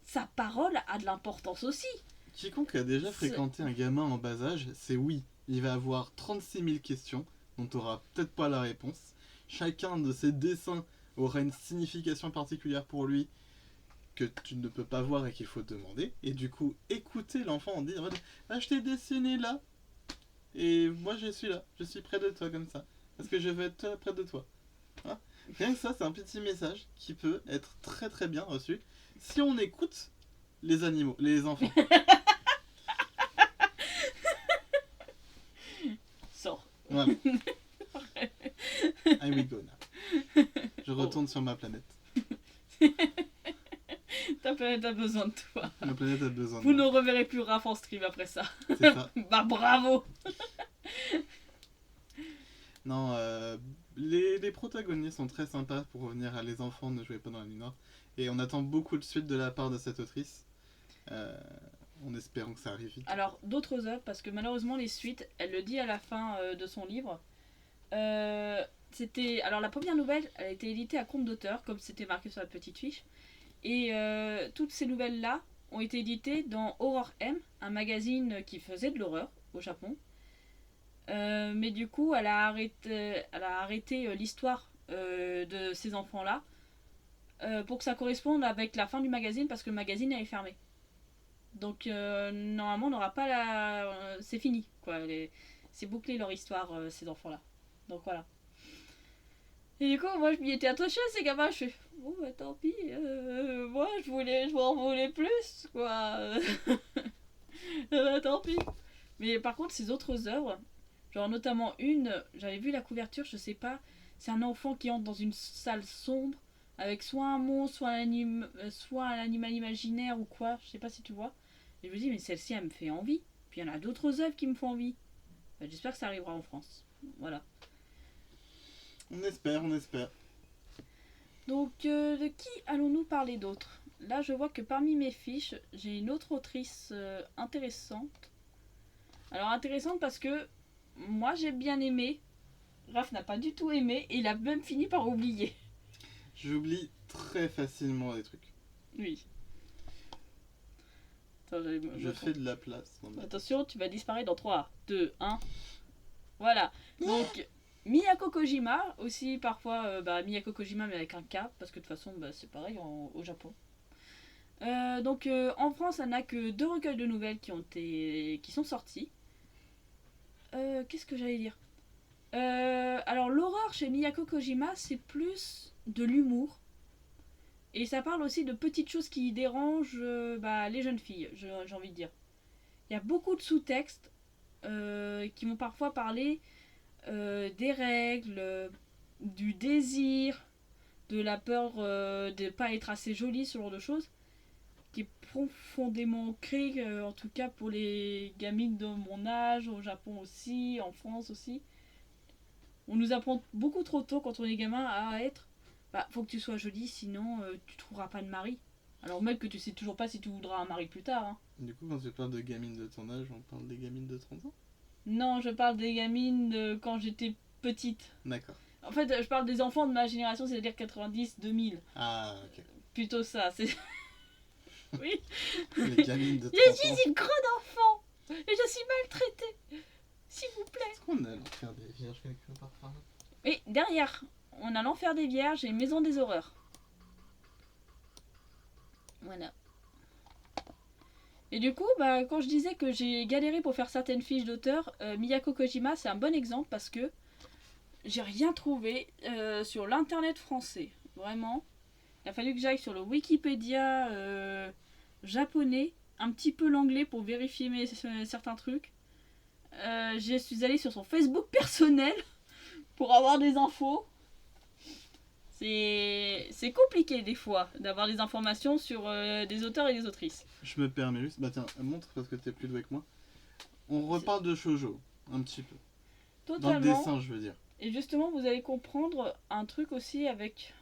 sa parole a de l'importance aussi. Quiconque a déjà fréquenté un gamin en bas âge, c'est oui. Il va avoir 36 000 questions dont tu n'auras peut-être pas la réponse. Chacun de ces dessins aura une signification particulière pour lui que tu ne peux pas voir et qu'il faut demander. Et du coup, écouter l'enfant en dire ah, je t'ai dessiné là. Et moi je suis là. Je suis près de toi comme ça. Parce que je veux être près de toi. Hein, rien que ça, c'est un petit message qui peut être très très bien reçu si on écoute les animaux, les enfants. Sors. Voilà. I will go now. Je retourne sur ma planète. Ta planète a besoin de toi. Ma planète a besoin de Vous ne moi. reverrez plus Raph en stream après ça. C'est ça. Bah bravo. Non, les protagonistes sont très sympas pour revenir à Les enfants ne jouez pas dans la nuit noire. Et on attend beaucoup de suite de la part de cette autrice. En espérant que ça arrive vite. Alors, d'autres œuvres, parce que malheureusement, les suites, elle le dit à la fin de son livre. C'était. Alors, la première nouvelle, elle a été éditée à compte d'auteur, comme c'était marqué sur la petite fiche. Et toutes ces nouvelles-là ont été éditées dans Horror M, un magazine qui faisait de l'horreur au Japon. Mais du coup, elle a arrêté l'histoire de ces enfants-là pour que ça corresponde avec la fin du magazine, parce que le magazine est fermé. Donc normalement on n'aura pas la... c'est fini quoi. C'est bouclé leur histoire ces enfants là. Donc voilà. Et du coup moi je m'y étais attachée à ces gamins. Je fais bon bah tant pis. Moi je m'en voulais plus quoi. Tant pis. Mais par contre ces autres œuvres, genre notamment une, j'avais vu la couverture, je sais pas. C'est un enfant qui entre dans une salle sombre avec soit un monstre, soit un animal imaginaire ou quoi. Je sais pas si tu vois. Et je me dis, mais celle-ci, elle me fait envie. Puis il y en a d'autres œuvres qui me font envie. Ben, j'espère que ça arrivera en France. Voilà. On espère, on espère. Donc, de qui allons-nous parler d'autre? Là, je vois que parmi mes fiches, j'ai une autre autrice intéressante. Alors, intéressante parce que moi, j'ai bien aimé. Raph n'a pas du tout aimé et il a même fini par oublier. J'oublie très facilement des trucs. Oui. Attends, Je fais de la place. Attention, tu vas disparaître dans 3, 2, 1. Voilà. Donc, Miyako Kojima, aussi parfois Miyako Kojima, mais avec un K, parce que de toute façon, c'est pareil au Japon. Donc, en France, elle n'a que 2 recueils de nouvelles qui sont sortis. Qu'est-ce que j'allais dire alors, l'horreur chez Miyako Kojima, c'est plus de l'humour. Et ça parle aussi de petites choses qui dérangent les jeunes filles, j'ai envie de dire. Il y a beaucoup de sous-textes qui vont parfois parler des règles, du désir, de la peur de ne pas être assez jolie, ce genre de choses, qui est profondément ancré, en tout cas pour les gamines de mon âge, au Japon aussi, en France aussi. On nous apprend beaucoup trop tôt quand on est gamin à être faut que tu sois jolie, sinon tu trouveras pas de mari. Alors même que tu sais toujours pas si tu voudras un mari plus tard. Hein. Du coup, quand tu parles de gamines de ton âge, on parle des gamines de 30 ans? Non, je parle des gamines de quand j'étais petite. D'accord. En fait, je parle des enfants de ma génération, c'est-à-dire 90-2000. Ah, ok. Plutôt ça, c'est... Oui. Les gamines de 30 Je ans. suis une grande enfant et je suis maltraitée. S'il vous plaît. Est-ce qu'on a l'enfer des vierges quelque part par là? Et derrière, on a l'enfer des vierges et maison des horreurs. Voilà. Et du coup, bah, quand je disais que j'ai galéré pour faire certaines fiches d'auteur, Miyako Kojima, c'est un bon exemple parce que j'ai rien trouvé sur l'internet français. Vraiment. Il a fallu que j'aille sur le Wikipédia japonais, un petit peu l'anglais pour vérifier certains trucs. Je suis allée sur son Facebook personnel pour avoir des infos. C'est compliqué des fois d'avoir des informations sur des auteurs et des autrices. Je me permets juste. Bah tiens, montre parce que t'es plus doué que moi. On reparle de shoujo, un petit peu. Dans le Totalement. dessin, je veux dire. Et justement, vous allez comprendre un truc aussi avec.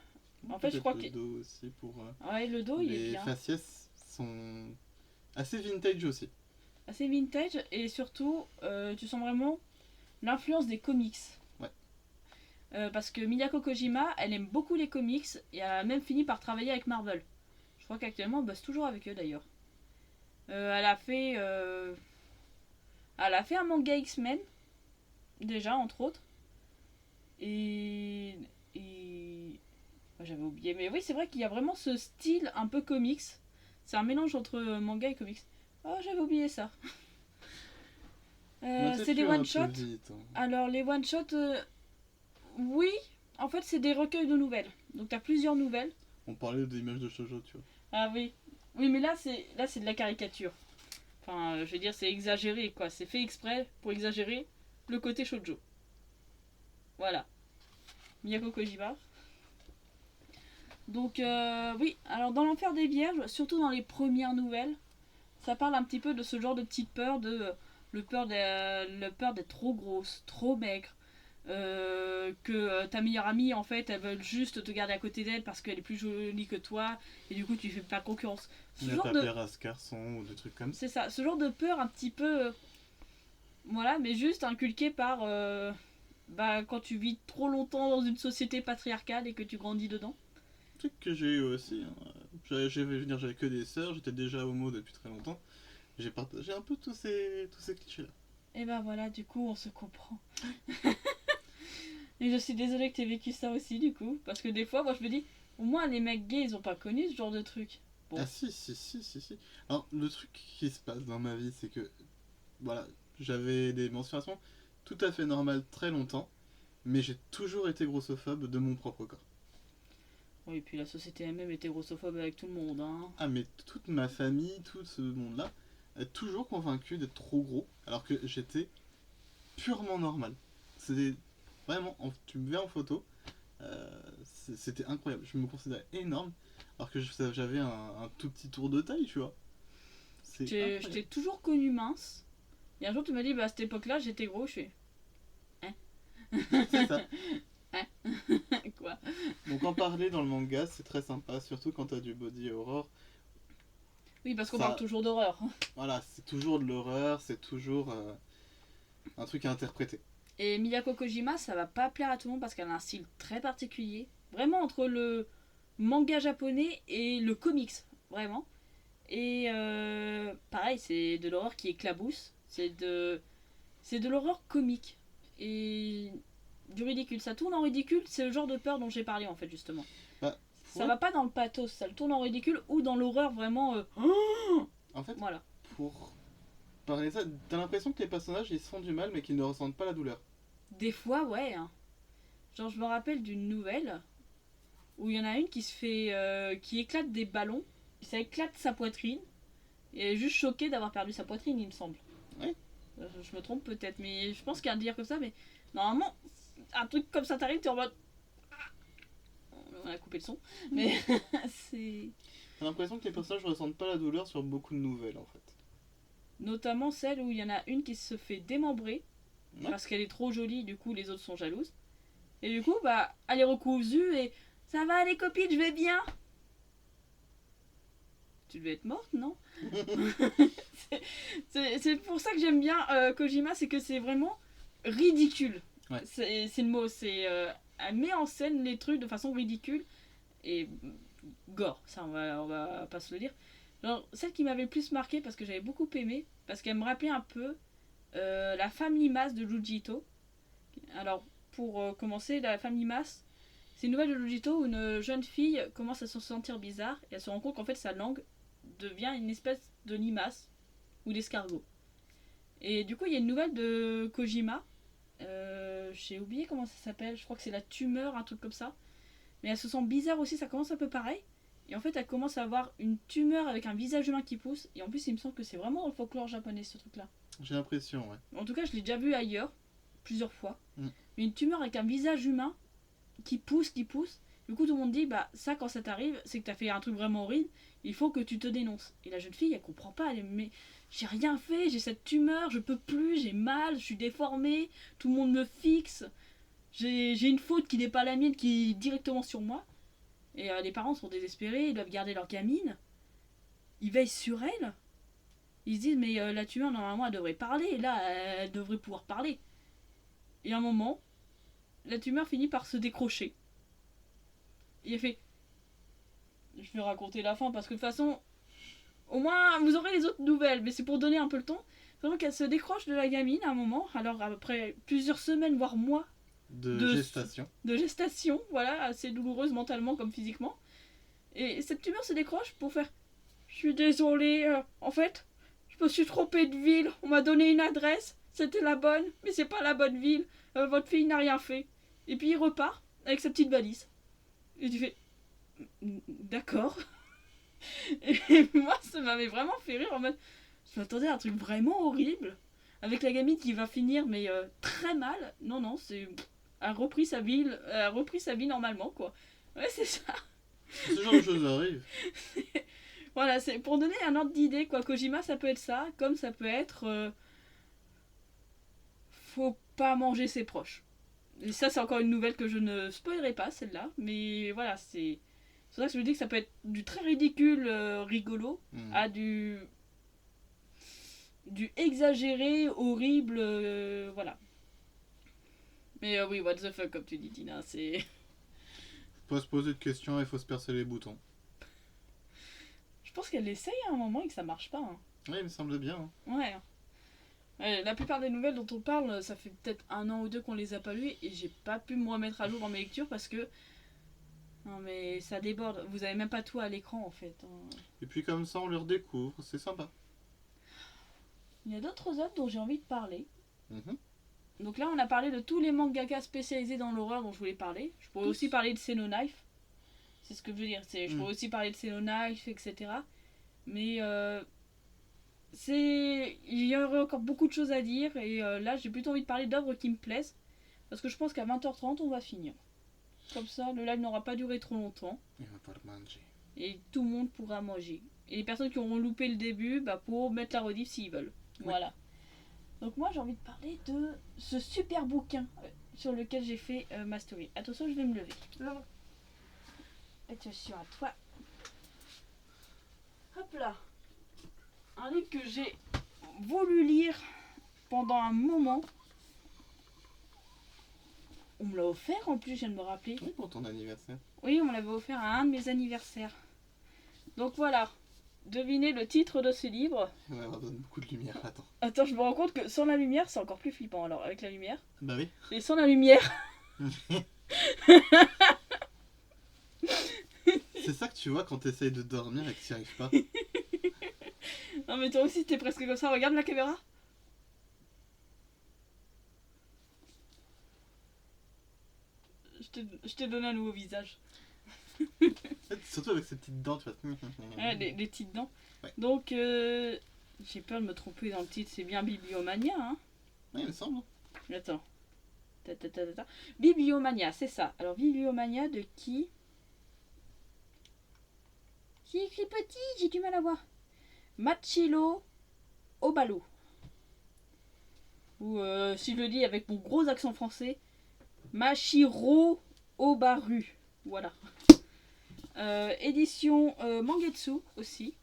En fait, je crois le que. dos aussi pour. Ouais, le dos, il est Les bien. faciès sont assez vintage aussi. Assez vintage et surtout, tu sens vraiment l'influence des comics. Ouais. Parce que Miyako Kojima, elle aime beaucoup les comics et elle a même fini par travailler avec Marvel. Je crois qu'actuellement, elle bosse toujours avec eux d'ailleurs. Elle a fait un manga X-Men, déjà, entre autres. Et j'avais oublié. Mais oui, c'est vrai qu'il y a vraiment ce style un peu comics. C'est un mélange entre manga et comics. Oh, j'avais oublié ça. C'est des one-shots. Alors, les one-shots, oui. En fait, c'est des recueils de nouvelles. Donc, t'as plusieurs nouvelles. On parlait des images de shoujo, tu vois. Ah oui. Oui, mais là, c'est de la caricature. Enfin, je veux dire, c'est exagéré, quoi. C'est fait exprès pour exagérer le côté shoujo. Voilà. Miyako Kojima. Donc, oui. Alors, dans l'enfer des vierges, surtout dans les premières nouvelles, ça parle un petit peu de ce genre de petite peur, de le peur d'être trop grosse, trop maigre, que ta meilleure amie en fait elle veut juste te garder à côté d'elle parce qu'elle est plus jolie que toi et du coup tu fais pas concurrence. Ce genre de à ce garçon ou des trucs comme ça. C'est ça, ce genre de peur un petit peu voilà, mais juste inculqué par quand tu vis trop longtemps dans une société patriarcale et que tu grandis dedans. Truc que j'ai eu aussi. Hein. J'avais que des sœurs, j'étais déjà homo depuis très longtemps. J'ai partagé un peu tous ces clichés-là. Et ben voilà, du coup, on se comprend. Et je suis désolée que t'aies vécu ça aussi, du coup. Parce que des fois, moi, je me dis, au moins, les mecs gays, ils ont pas connu ce genre de truc. Bon. Ah si. Alors, le truc qui se passe dans ma vie, c'est que, voilà, j'avais des menstruations tout à fait normales très longtemps, mais j'ai toujours été grossophobe de mon propre corps. Oui, et puis la société elle-même était grossophobe avec tout le monde, hein. Ah, mais toute ma famille, tout ce monde-là, est toujours convaincu d'être trop gros, alors que j'étais purement normal. C'était vraiment, tu me mets en photo, c'était incroyable. Je me considérais énorme, alors que j'avais un tout petit tour de taille, tu vois. Je t'ai toujours connu mince. Et un jour, tu m'as dit, bah à cette époque-là, j'étais gros, je fais. Hein. C'est ça. Hein. Quoi. Donc en parler dans le manga, c'est très sympa, surtout quand t'as du body horror. Oui, parce qu'on parle toujours d'horreur. Voilà, c'est toujours de l'horreur, c'est toujours un truc à interpréter. Et Miyako Kojima, ça va pas plaire à tout le monde parce qu'elle a un style très particulier. Vraiment entre le manga japonais et le comics, vraiment. Et pareil, c'est de l'horreur qui éclabousse. C'est de l'horreur comique. Et du ridicule. Ça tourne en ridicule, c'est le genre de peur dont j'ai parlé en fait, justement. Bah, ça va pas dans le pathos, ça le tourne en ridicule ou dans l'horreur vraiment. En fait, voilà. Pour parler de ça, t'as l'impression que les personnages ils se font du mal mais qu'ils ne ressentent pas la douleur. Des fois, ouais. Hein. Genre, je me rappelle d'une nouvelle où il y en a une qui se fait. Qui éclate des ballons. Ça éclate sa poitrine. Et elle est juste choquée d'avoir perdu sa poitrine, il me semble. Oui. Je me trompe peut-être, mais je pense qu'il y a un délire comme ça. Mais normalement, un truc comme ça t'arrive, t'es en mode. On a coupé le son. Mais c'est. T'as l'impression que les personnages ne ressentent pas la douleur sur beaucoup de nouvelles en fait. Notamment celle où il y en a une qui se fait démembrer. Ouais. Parce qu'elle est trop jolie, du coup les autres sont jalouses. Et du coup, bah, elle est recousue et. Ça va les copines, je vais bien. tu devais être morte, non? C'est pour ça que j'aime bien Kojima, c'est que c'est vraiment ridicule. Ouais. C'est le mot, elle met en scène les trucs de façon ridicule et gore, ça on va pas se le dire. Genre, celle qui m'avait le plus marqué, parce que j'avais beaucoup aimé, parce qu'elle me rappelait un peu la femme limace de Junji Ito. Alors, pour commencer, la femme limace, c'est une nouvelle de Junji Ito où une jeune fille commence à se sentir bizarre et elle se rend compte qu'en fait sa langue devient une espèce de limace ou d'escargot. Et du coup, il y a une nouvelle de Kojima. J'ai oublié comment ça s'appelle, je crois que c'est la tumeur, un truc comme ça. Mais elle se sent bizarre aussi, ça commence un peu pareil. Et en fait, elle commence à avoir une tumeur avec un visage humain qui pousse. Et en plus, il me semble que c'est vraiment dans le folklore japonais, ce truc-là. J'ai l'impression, ouais. En tout cas, je l'ai déjà vu ailleurs, plusieurs fois. Mm. Mais une tumeur avec un visage humain qui pousse. Du coup, tout le monde dit, bah ça, quand ça t'arrive, c'est que t'as fait un truc vraiment horrible. Il faut que tu te dénonces. Et la jeune fille, elle comprend pas. Elle est, mais j'ai rien fait, j'ai cette tumeur, je peux plus, j'ai mal, je suis déformée, tout le monde me fixe. J'ai une faute qui n'est pas la mienne, qui est directement sur moi. Et les parents sont désespérés, ils doivent garder leur gamine. Ils veillent sur elle. Ils se disent, mais la tumeur, normalement, elle devrait parler. Et là, elle devrait pouvoir parler. Et à un moment, la tumeur finit par se décrocher. Et elle fait... Je vais raconter la fin, parce que de toute façon, au moins, vous aurez les autres nouvelles. Mais c'est pour donner un peu le ton. C'est vraiment qu'elle se décroche de la gamine à un moment. Alors, après plusieurs semaines, voire mois, De gestation. De gestation, voilà, assez douloureuse mentalement comme physiquement. Et cette tumeur se décroche pour faire... Je suis désolée, en fait, je me suis trompée de ville, on m'a donné une adresse, c'était la bonne, mais c'est pas la bonne ville, votre fille n'a rien fait. Et puis il repart avec sa petite valise. Et tu fais... D'accord. Et moi, ça m'avait vraiment fait rire en mode... Je m'attendais à un truc vraiment horrible, avec la gamine qui va finir, mais très mal. Non, c'est... Elle a repris sa vie normalement, quoi. Ouais, c'est ça. Ce genre de choses arrive. Voilà, c'est pour donner un ordre d'idée, quoi. Kojima, ça peut être ça, comme ça peut être... faut pas manger ses proches. Et ça, c'est encore une nouvelle que je ne spoilerai pas, celle-là. Mais voilà, c'est pour ça que je me dis que ça peut être du très ridicule, rigolo, à du exagéré, horrible, voilà. Mais oui, what the fuck, comme tu dis, Tina, c'est... Faut se poser de questions et faut se percer les boutons. Je pense qu'elle essaye à un moment et que ça marche pas. Hein. Ouais, il me semble bien. Hein. Ouais. La plupart des nouvelles dont on parle, ça fait peut-être 1 an ou 2 qu'on les a pas lues et j'ai pas pu me remettre à jour dans mes lectures parce que... Non mais ça déborde, vous avez même pas tout à l'écran en fait. Hein. Et puis comme ça on le redécouvre, c'est sympa. Il y a d'autres œuvres dont j'ai envie de parler. Mm-hmm. Donc là on a parlé de tous les mangaka spécialisés dans l'horreur dont je voulais parler. Je pourrais aussi parler de Seno Knife. C'est ce que je veux dire. Je pourrais aussi parler de Seno Knife, etc. Mais il y aurait encore beaucoup de choses à dire. Et là j'ai plutôt envie de parler d'œuvres qui me plaisent. Parce que je pense qu'à 20h30 on va finir. Comme ça le live n'aura pas duré trop longtemps. Et on va pouvoir manger. Et tout le monde pourra manger. Et les personnes qui auront loupé le début, bah, pourront mettre la rediff s'ils veulent. Oui. Voilà. Donc moi j'ai envie de parler de ce super bouquin sur lequel j'ai fait ma story. Attention, je vais me lever. Attention à toi. Hop là. Un livre que j'ai voulu lire pendant un moment. On me l'a offert en plus, je viens de me rappeler. Oui, pour ton anniversaire. Oui, on me l'avait offert à un de mes anniversaires. Donc voilà. Devinez le titre de ce livre. Ouais, on donne beaucoup de lumière, attends. Attends, je me rends compte que sans la lumière, c'est encore plus flippant. Alors, avec la lumière. Bah oui. Et sans la lumière. C'est ça que tu vois quand t'essayes de dormir et que t'y arrives pas. Non mais toi aussi, t'es presque comme ça. Regarde la caméra. Je t'ai donné un nouveau visage. Surtout avec ces petites dents, tu vois. Ouais, les petites dents. Ouais. Donc, j'ai peur de me tromper dans le titre. C'est bien Bibliomania, hein. Ouais, il me semble. Attends. Bibliomania, c'est ça. Alors, Bibliomania de qui? Qui écrit petit? J'ai du mal à voir. Machilo Obalo. Ou, si je le dis avec mon gros accent français, Machiro Obaru. Voilà. Édition Mangetsu aussi.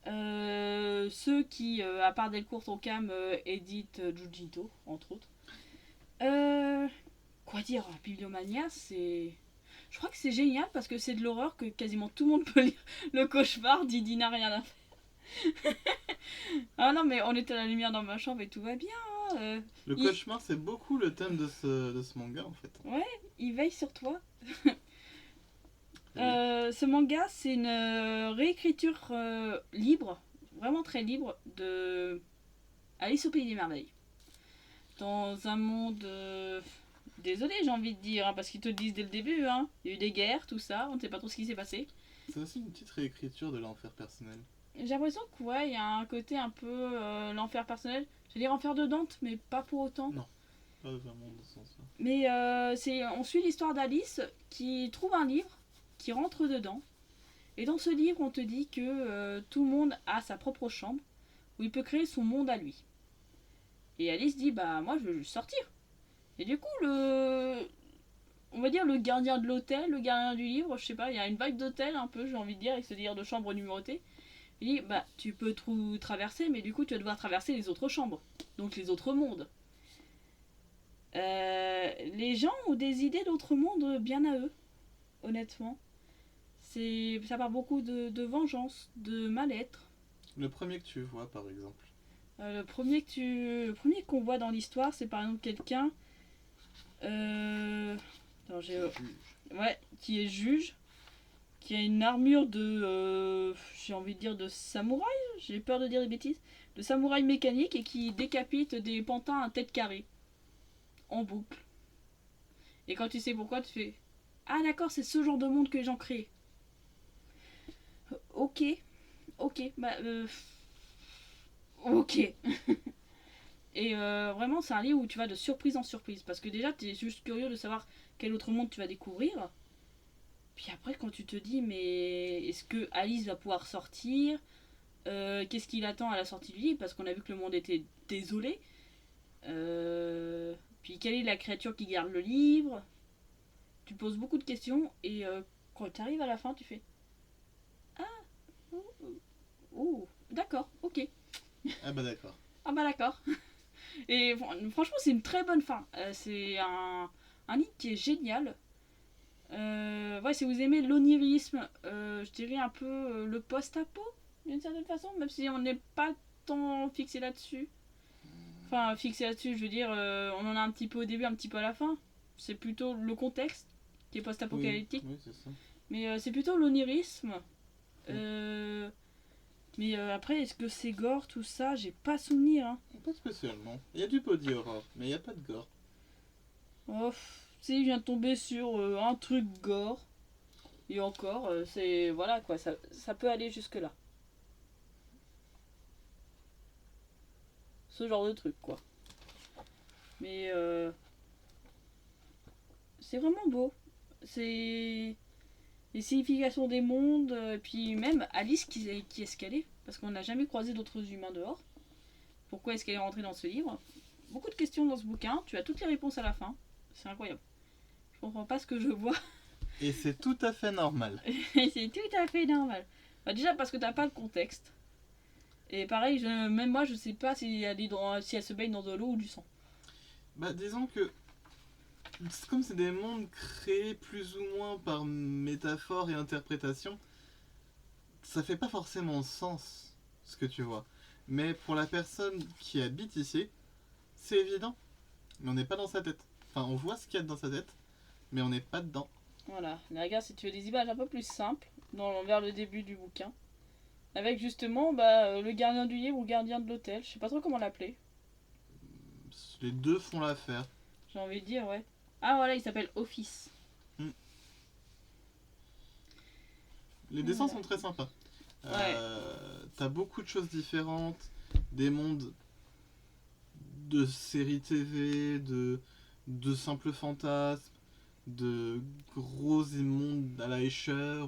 Ceux qui, à part Delcourt Tonkam, éditent Jujito, entre autres. Euh, Quoi dire, Bibliomania, c'est... Je crois que c'est génial parce que c'est de l'horreur que quasiment tout le monde peut lire. Le cauchemar, Didi n'a rien à faire. Ah non, mais on était à la lumière dans ma chambre et tout va bien. Le il... cauchemar, c'est beaucoup le thème de ce manga en fait. Ouais, il veille sur toi. Et oui. Ce manga, c'est une réécriture libre, vraiment très libre, de Alice au Pays des Merveilles. Dans un monde... Désolé, j'ai envie de dire, hein, parce qu'ils te le disent dès le début. Hein. Il y a eu des guerres, tout ça, on ne sait pas trop ce qui s'est passé. C'est aussi une petite réécriture de l'enfer personnel. J'ai l'impression que ouais, il y a un côté un peu l'enfer personnel. Je vais dire enfer de Dante, mais pas pour autant. Non, pas vraiment dans ce sens-là. Mais on suit l'histoire d'Alice qui trouve un livre, qui rentre dedans. Et dans ce livre, on te dit que tout le monde a sa propre chambre où il peut créer son monde à lui. Et Alice dit bah moi je veux juste sortir. Et du coup on va dire le gardien de l'hôtel, le gardien du livre, je sais pas, il y a une vibe d'hôtel un peu, j'ai envie de dire, avec ce délire de chambre numérotée. Il dit bah tu peux traverser, mais du coup tu vas devoir traverser les autres chambres, donc les autres mondes. Les gens ont des idées d'autres mondes bien à eux, honnêtement. Ça part beaucoup de vengeance, de mal-être. Le premier que tu vois par exemple. Le premier qu'on voit dans l'histoire, c'est par exemple quelqu'un attends, ouais, qui est juge, qui a une armure de j'ai envie de dire de samouraï, j'ai peur de dire des bêtises, de samouraï mécanique et qui décapite des pantins à tête carrée en boucle. Et quand tu sais pourquoi, tu fais ah d'accord, c'est ce genre de monde que les gens créent. Ok, ok, bah ok. Et vraiment, c'est un livre où tu vas de surprise en surprise. Parce que déjà, tu es juste curieux de savoir quel autre monde tu vas découvrir. Puis après, quand tu te dis, mais est-ce que Alice va pouvoir sortir Qu'est-ce qu'il attend à la sortie du livre? Parce qu'on a vu que le monde était désolé. Puis quelle est la créature qui garde le livre? Tu te poses beaucoup de questions. Et quand tu arrives à la fin, tu fais ah, oh, oh, d'accord, ok. Ah bah d'accord. Ah bah d'accord. Et franchement, c'est une très bonne fin. C'est un livre qui est génial. Ouais, si vous aimez l'onirisme, je dirais un peu le post-apo, d'une certaine façon, même si on n'est pas tant fixé là-dessus. Enfin, fixé là-dessus, je veux dire, on en a un petit peu au début, un petit peu à la fin. C'est plutôt le contexte qui est post-apocalyptique. Oui, c'est ça. Mais c'est plutôt l'onirisme. Mais après, est-ce que c'est gore, tout ça? J'ai pas souvenir. Hein. Pas spécialement. Il y a du body horror, mais il n'y a pas de gore. Oh, si, je viens de tomber sur un truc gore. Et encore, c'est. Voilà quoi, ça peut aller jusque-là. Ce genre de truc quoi. Mais c'est vraiment beau. C'est. Les significations des mondes, puis même Alice qui est-ce qu'elle est? Parce qu'on n'a jamais croisé d'autres humains dehors. Pourquoi est-ce qu'elle est rentrée dans ce livre? Beaucoup de questions dans ce bouquin, tu as toutes les réponses à la fin. C'est incroyable. Je comprends pas ce que je vois. Et c'est tout à fait normal. C'est tout à fait normal. Bah déjà parce que t'as pas le contexte. Et pareil, même moi je sais pas si si elle se baigne dans de l'eau ou du sang. Bah disons que comme c'est des mondes créés plus ou moins par métaphore et interprétation, ça fait pas forcément sens ce que tu vois. Mais pour la personne qui habite ici, c'est évident. Mais on n'est pas dans sa tête. Enfin, on voit ce qu'il y a dans sa tête, mais on n'est pas dedans. Voilà, mais regarde si tu veux des images un peu plus simples, vers le début du bouquin. Avec justement le gardien du livre ou le gardien de l'hôtel, je sais pas trop comment l'appeler. Les deux font l'affaire. J'ai envie de dire, ouais. Ah voilà, il s'appelle Office. Les dessins sont très sympas. Ouais. T'as beaucoup de choses différentes, des mondes de séries TV, de simples fantasmes, de gros mondes à la Escher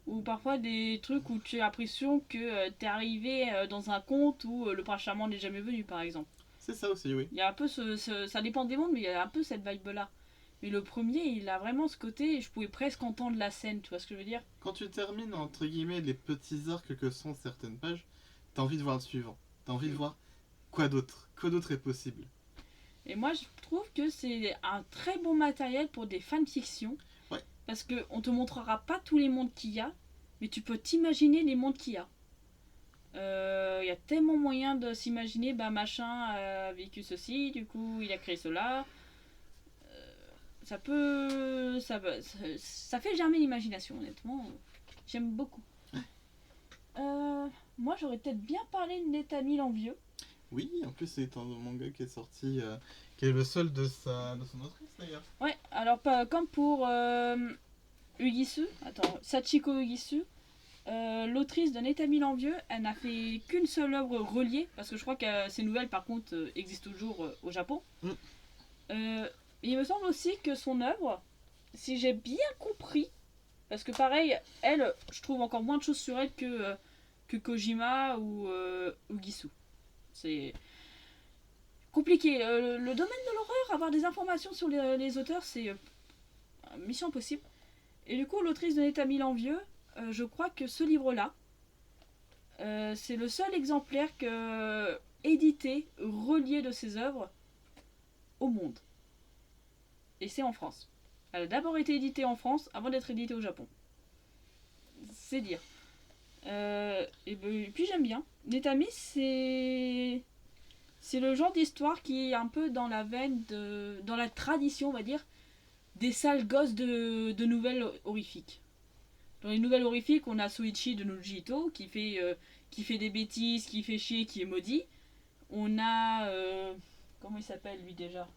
Ou parfois des trucs où tu as l'impression que t'es arrivé dans un conte où le prince charmant n'est jamais venu, par exemple. C'est ça aussi, oui. Il y a un peu ça dépend des mondes, mais il y a un peu cette vibe-là. Mais le premier, il a vraiment ce côté, je pouvais presque entendre la scène, tu vois ce que je veux dire? Quand tu termines, entre guillemets, les petits arcs que sont certaines pages, t'as envie de voir le suivant. T'as envie de voir quoi d'autre. Quoi d'autre est possible. Et moi, je trouve que c'est un très bon matériel pour des fanfictions. Ouais. Parce qu'on te montrera pas tous les mondes qu'il y a, mais tu peux t'imaginer les mondes qu'il y a. Il y a tellement moyen de s'imaginer, bah machin a vécu ceci, du coup il a créé cela. Ça peut. Ça fait germer l'imagination, honnêtement. J'aime beaucoup. Moi, j'aurais peut-être bien parlé de Netami l'Envieux. Oui, en plus c'est un manga qui est sorti, qui est le seul de son autrice d'ailleurs. Ouais, alors comme pour Ugisu, attends, Sachiko Ugisu, l'autrice de Netami l'Envieux, elle n'a fait qu'une seule œuvre reliée, parce que je crois que ces nouvelles par contre existent toujours au Japon. Il me semble aussi que son œuvre, si j'ai bien compris, parce que pareil, elle, je trouve encore moins de choses sur elle que Kojima ou Ugisu. C'est compliqué. Le domaine de l'horreur, avoir des informations sur les auteurs, c'est mission impossible. Et du coup, l'autrice de Netami l'Envieux, je crois que ce livre-là, c'est le seul exemplaire édité, relié de ses œuvres au monde. Et c'est en France. Elle a d'abord été éditée en France avant d'être éditée au Japon. C'est dire. Et puis j'aime bien. Netami, c'est le genre d'histoire qui est un peu dans la veine dans la tradition, on va dire, des sales gosses de nouvelles horrifiques. Dans les nouvelles horrifiques, on a Soichi de Noji Ito qui fait des bêtises, qui fait chier, qui est maudit. On a comment il s'appelle lui déjà?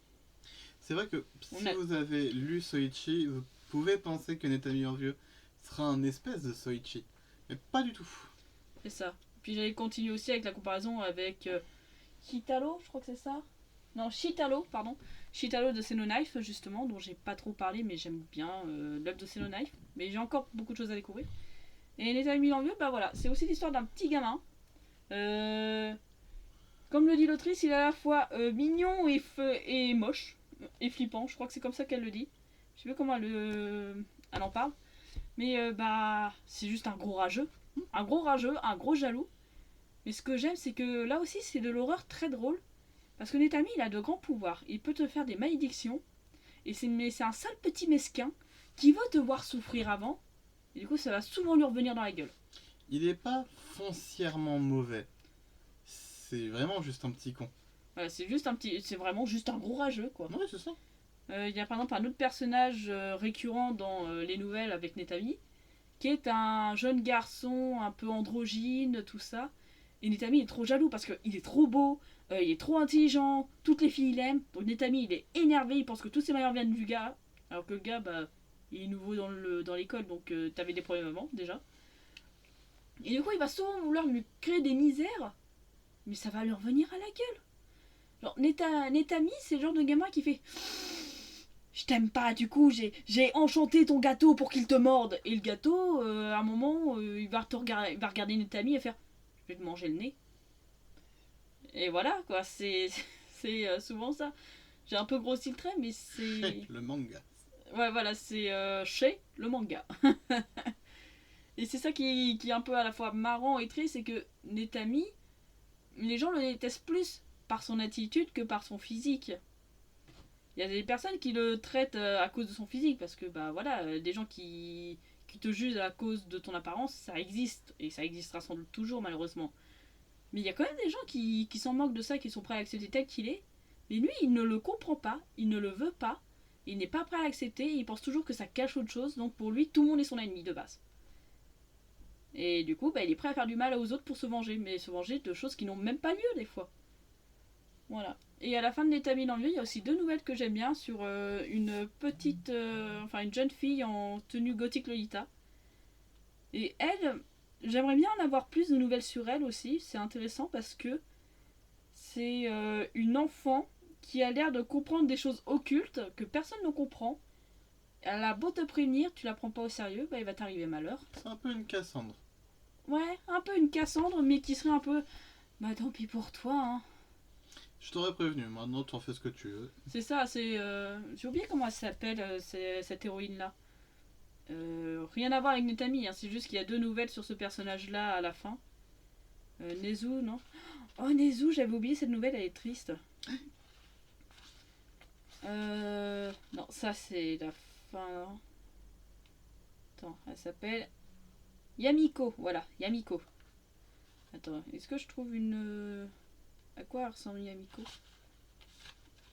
C'est vrai que si vous avez lu Soichi, vous pouvez penser que Netami l'Envieux sera un espèce de Soichi, mais pas du tout. C'est ça. Puis j'allais continuer aussi avec la comparaison avec Kitaro, je crois que c'est ça. Non, Shitaro, pardon. Shitaro de Seno Knife, justement, dont j'ai pas trop parlé, mais j'aime bien l'œuvre de Seno Knife. Mais j'ai encore beaucoup de choses à découvrir. Et Netami l'Envieux, bah voilà, c'est aussi l'histoire d'un petit gamin. Comme le dit l'autrice, il est à la fois mignon et moche. Et flippant, je crois que c'est comme ça qu'elle le dit. Je sais pas comment elle en parle. Mais bah, c'est juste un gros rageux. Un gros rageux, un gros jaloux. Mais ce que j'aime, c'est que là aussi, c'est de l'horreur très drôle. Parce que Netami, il a de grands pouvoirs. Il peut te faire des malédictions. Mais c'est un sale petit mesquin qui veut te voir souffrir avant. Et du coup, ça va souvent lui revenir dans la gueule. Il n'est pas foncièrement mauvais. C'est vraiment juste un petit con. Voilà, c'est vraiment juste un gros rageux, quoi. Ouais, c'est ça. Il y a par exemple un autre personnage récurrent dans les nouvelles avec Netami, qui est un jeune garçon un peu androgyne, tout ça. Et Netami est trop jaloux parce qu'il est trop beau, il est trop intelligent, toutes les filles l'aiment. Donc Netami il est énervé, il pense que tous ses malheurs viennent du gars. Alors que le gars, bah, il est nouveau dans l'école, donc t'avais des problèmes avant déjà. Et du coup, il va souvent vouloir lui créer des misères, mais ça va lui revenir à la gueule. Genre, Netami, c'est le genre de gamin qui fait je t'aime pas, du coup, j'ai enchanté ton gâteau pour qu'il te morde. Et le gâteau, à un moment, il va regarder Netami et faire je vais te manger le nez. Et voilà, quoi, c'est souvent ça. J'ai un peu grossi le trait, mais c'est. Le manga. Ouais, voilà, c'est chez le manga. Et c'est ça qui est un peu à la fois marrant et triste, c'est que Netami, les gens le détestent plus par son attitude que par son physique. Il y a des personnes qui le traitent à cause de son physique, parce que, bah voilà, des gens qui te jugent à cause de ton apparence, ça existe, et ça existera sans doute toujours, malheureusement. Mais il y a quand même des gens qui s'en moquent de ça, qui sont prêts à l'accepter tel qu'il est. Mais lui, il ne le comprend pas, il ne le veut pas, il n'est pas prêt à l'accepter, il pense toujours que ça cache autre chose, donc pour lui, tout le monde est son ennemi de base. Et du coup, bah, il est prêt à faire du mal aux autres pour se venger, mais se venger de choses qui n'ont même pas lieu des fois. Voilà. Et à la fin de Netami l'Envieux, il y a aussi 2 nouvelles que j'aime bien sur une petite, une jeune fille en tenue gothique Lolita. Et elle, j'aimerais bien en avoir plus de nouvelles sur elle aussi. C'est intéressant parce que c'est une enfant qui a l'air de comprendre des choses occultes que personne ne comprend. Elle a beau te prévenir, tu la prends pas au sérieux, bah il va t'arriver malheur. C'est un peu une Cassandre. Ouais, un peu une Cassandre, mais qui serait un peu bah tant pis pour toi, hein. Je t'aurais prévenu, maintenant t'en fais ce que tu veux. C'est ça, c'est. J'ai oublié comment elle s'appelle, cette héroïne-là. Rien à voir avec Netami, hein, c'est juste qu'il y a 2 nouvelles sur ce personnage-là à la fin. Nezu, non? Oh, Nezu, j'avais oublié cette nouvelle, elle est triste. Non, ça c'est la fin. Attends, elle s'appelle Yamiko, voilà, Yamiko. Attends, est-ce que je trouve une. À quoi elle ressemble Yamiko?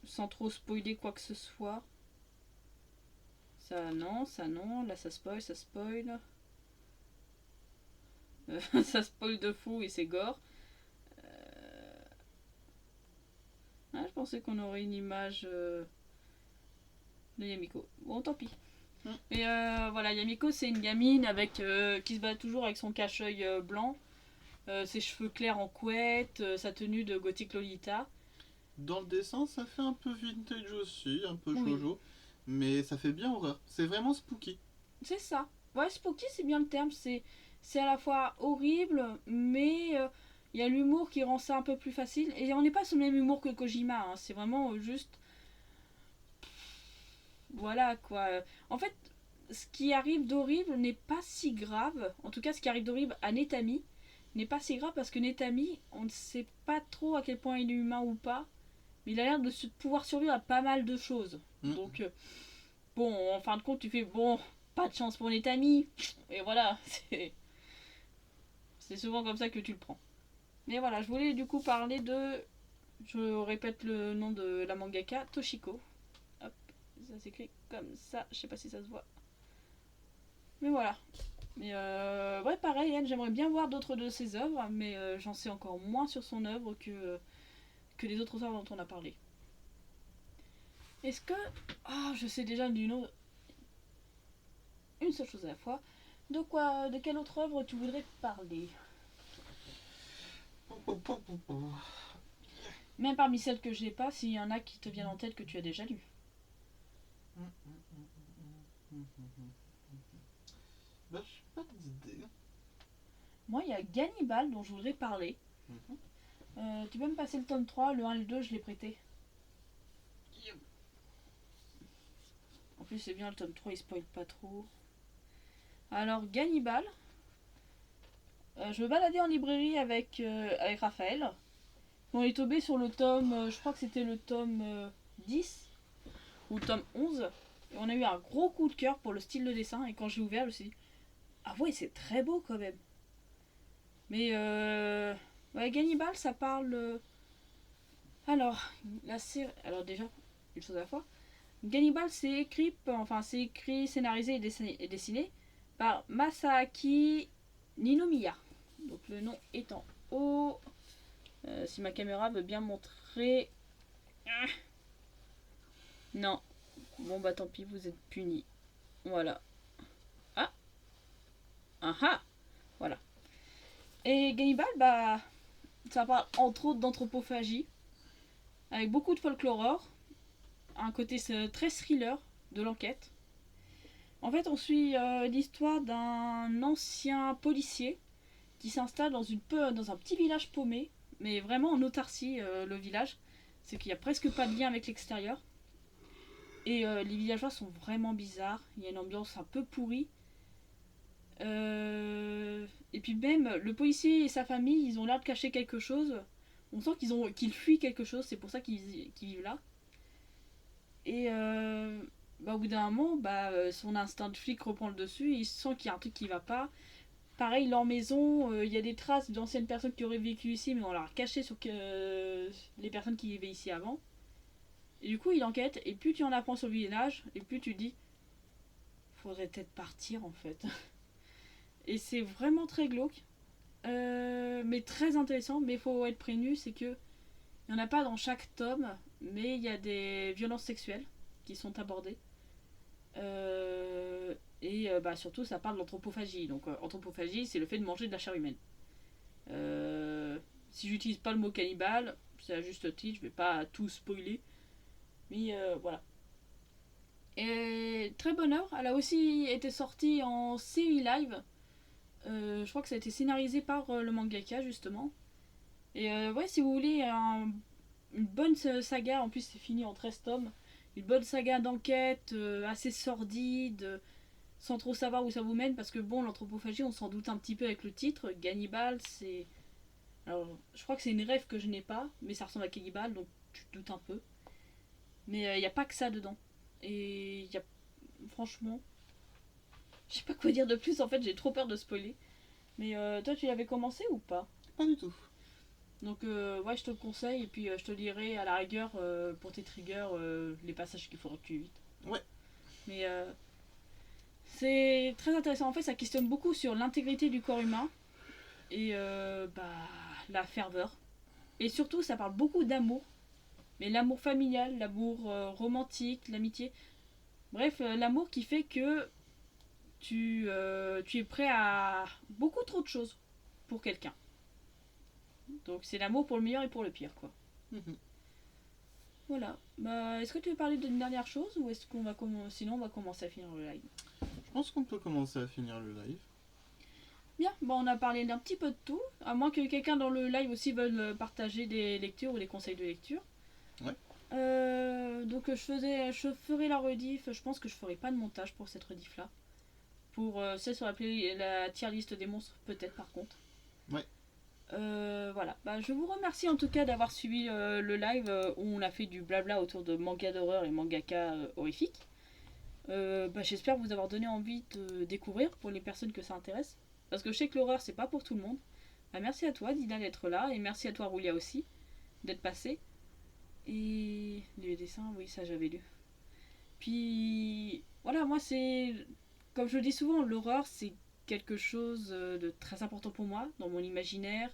Sans trop spoiler quoi que ce soit. Ça non, là ça spoil, ça spoil. Ça spoil de fou et c'est gore. Ah, je pensais qu'on aurait une image de Yamiko. Bon, tant pis. Mais voilà, Yamiko c'est une gamine avec qui se bat toujours avec son cache-œil blanc, ses cheveux clairs en couette, sa tenue de gothique Lolita. Dans le dessin, ça fait un peu vintage aussi, un peu Oui. shoujo, mais ça fait bien horreur. C'est vraiment spooky. C'est ça. Ouais, spooky c'est bien le terme. C'est à la fois horrible, mais il y a l'humour qui rend ça un peu plus facile. Et on n'est pas sur le même humour que Kojima, hein. C'est vraiment juste. Voilà quoi. En fait, ce qui arrive d'horrible n'est pas si grave. En tout cas, ce qui arrive d'horrible à Netami n'est pas si grave parce que Netami, on ne sait pas trop à quel point il est humain ou pas. Mais il a l'air de pouvoir survivre à pas mal de choses. Donc, bon, en fin de compte, tu fais bon, pas de chance pour Netami. Et voilà, c'est souvent comme ça que tu le prends. Mais voilà, je voulais du coup parler de. Je répète le nom de la mangaka, Toshiko. Hop, ça s'écrit comme ça. Je sais pas si ça se voit. Mais voilà. Mais ouais, pareil, elle, j'aimerais bien voir d'autres de ses œuvres, mais j'en sais encore moins sur son œuvre que les autres œuvres dont on a parlé. Est-ce que. Ah, je sais déjà une seule chose à la fois. De quelle autre œuvre tu voudrais parler? Même parmi celles que j'ai pas, s'il y en a qui te viennent en tête que tu as déjà lues. Bah, j'ai pas d'idée. Moi, il y a Gannibal dont je voudrais parler. Tu peux me passer le tome 3, le 1 et le 2, je l'ai prêté. En plus, c'est bien, le tome 3, il spoil pas trop. Alors, Gannibal. Je me baladais en librairie avec Raphaël. On est tombé sur le tome, je crois que c'était le tome 10 ou le tome 11. Et on a eu un gros coup de cœur pour le style de dessin. Et quand j'ai ouvert, je me suis dit, ah ouais, c'est très beau quand même. Mais ouais, Gannibal, ça parle. Alors, la série. Alors, déjà, une chose à la fois. Gannibal, c'est écrit, scénarisé et dessiné par Masaaki Ninomiya. Donc, le nom est en haut. Si ma caméra veut bien montrer. Ah. Non. Bon, bah tant pis, vous êtes punis. Voilà. Ah. Ah. Voilà. Et Gannibal, bah. Ça parle entre autres d'anthropophagie. Avec beaucoup de folklore. Un côté très thriller de l'enquête. En fait, on suit l'histoire d'un ancien policier qui s'installe dans un petit village paumé, mais vraiment en autarcie, le village. C'est qu'il n'y a presque pas de lien avec l'extérieur. Et les villageois sont vraiment bizarres. Il y a une ambiance un peu pourrie. Et puis même, le policier et sa famille, ils ont l'air de cacher quelque chose. On sent qu'ils fuient quelque chose, c'est pour ça qu'ils vivent là. Et au bout d'un moment, son instinct de flic reprend le dessus. Et il sent qu'il y a un truc qui va pas. Pareil, leur maison, il y a des traces d'anciennes personnes qui auraient vécu ici, mais on leur a caché sur les personnes qui vivaient ici avant. Et du coup, il enquête, et plus tu en apprends sur le village, et plus tu te dis, faudrait peut-être partir en fait. Et c'est vraiment très glauque, mais très intéressant, mais il faut être prévenu, c'est que il n'y en a pas dans chaque tome, mais il y a des violences sexuelles qui sont abordées. Surtout, ça parle d'anthropophagie. Donc, anthropophagie, c'est le fait de manger de la chair humaine. Si j'utilise pas le mot cannibale, c'est à juste titre, je vais pas tout spoiler. Mais voilà. Et très bonne œuvre. Elle a aussi été sortie en série live. Je crois que ça a été scénarisé par le mangaka, justement. Et ouais, si vous voulez une bonne saga, en plus c'est fini en 13 tomes. Une bonne saga d'enquête, assez sordide, sans trop savoir où ça vous mène, parce que bon, l'anthropophagie, on s'en doute un petit peu avec le titre. Cannibale, c'est... Alors, je crois que c'est une rêve que je n'ai pas, mais ça ressemble à Cannibale, donc tu te doutes un peu. Mais il n'y a pas que ça dedans. Et il y a... Franchement, je sais pas quoi dire de plus, en fait, j'ai trop peur de spoiler. Mais toi, tu l'avais commencé ou pas? Pas du tout. Donc, ouais, je te le conseille, et puis je te lirai à la rigueur, pour tes triggers, les passages qu'il faudra que tu évites. Ouais. Mais c'est très intéressant. En fait, ça questionne beaucoup sur l'intégrité du corps humain et la ferveur. Et surtout, ça parle beaucoup d'amour. Mais l'amour familial, l'amour romantique, l'amitié. Bref, l'amour qui fait que tu es prêt à beaucoup trop de choses pour quelqu'un. Donc c'est l'amour pour le meilleur et pour le pire, quoi. Mhm. Voilà. Bah, est-ce que tu veux parler d'une dernière chose ou est-ce qu'on va sinon on va commencer à finir le live? Je pense qu'on peut commencer à finir le live. Bien, bon, on a parlé d'un petit peu de tout, à moins que quelqu'un dans le live aussi veuille partager des lectures ou des conseils de lecture. Ouais. Donc je ferai la rediff, je pense que je ferai pas de montage pour cette rediff là. Pour celle sur la tier list des monstres, peut-être par contre. Ouais. Voilà, bah, je vous remercie en tout cas d'avoir suivi le live où on a fait du blabla autour de manga d'horreur et mangaka horrifiques. J'espère vous avoir donné envie de découvrir pour les personnes que ça intéresse. Parce que je sais que l'horreur c'est pas pour tout le monde. Bah, merci à toi Dina d'être là et merci à toi Roulia aussi d'être passé. Et les dessins, oui ça j'avais lu. Puis voilà, moi c'est... Comme je le dis souvent, l'horreur c'est quelque chose de très important pour moi, dans mon imaginaire,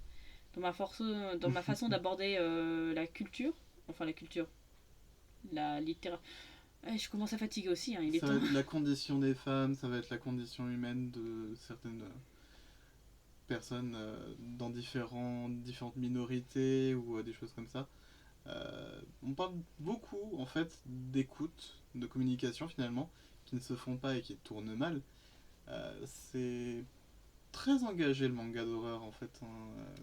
dans ma façon d'aborder la culture. Enfin la culture. La littérature. Je commence à fatiguer aussi, hein, il est Ça temps. va être la condition des femmes, ça va être la condition humaine de certaines personnes dans différentes minorités ou des choses comme ça. On parle beaucoup en fait d'écoute, de communication finalement, qui ne se font pas et qui tournent mal. C'est très engagé le manga d'horreur en fait,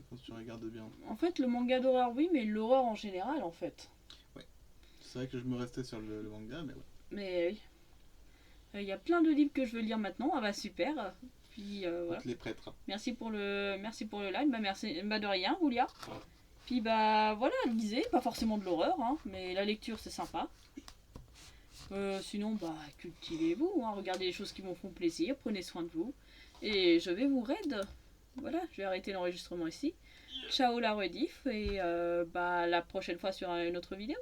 quand tu regardes bien. En fait, le manga d'horreur, oui, mais l'horreur en général, en fait. Ouais. C'est vrai que je me restais sur le manga, mais ouais. Mais oui. Il y a plein de livres que je veux lire maintenant. Ah bah super. Puis On voilà. te les prêtera. Merci pour le live. Bah merci. Bah de rien, Oulia. Puis bah voilà, lisez, pas forcément de l'horreur, hein, mais la lecture c'est sympa. Sinon bah cultivez-vous, hein, regardez les choses qui vous font plaisir, prenez soin de vous. Et je vais vous raid. Voilà, je vais arrêter l'enregistrement ici. Ciao la rediff et bah la prochaine fois sur une autre vidéo.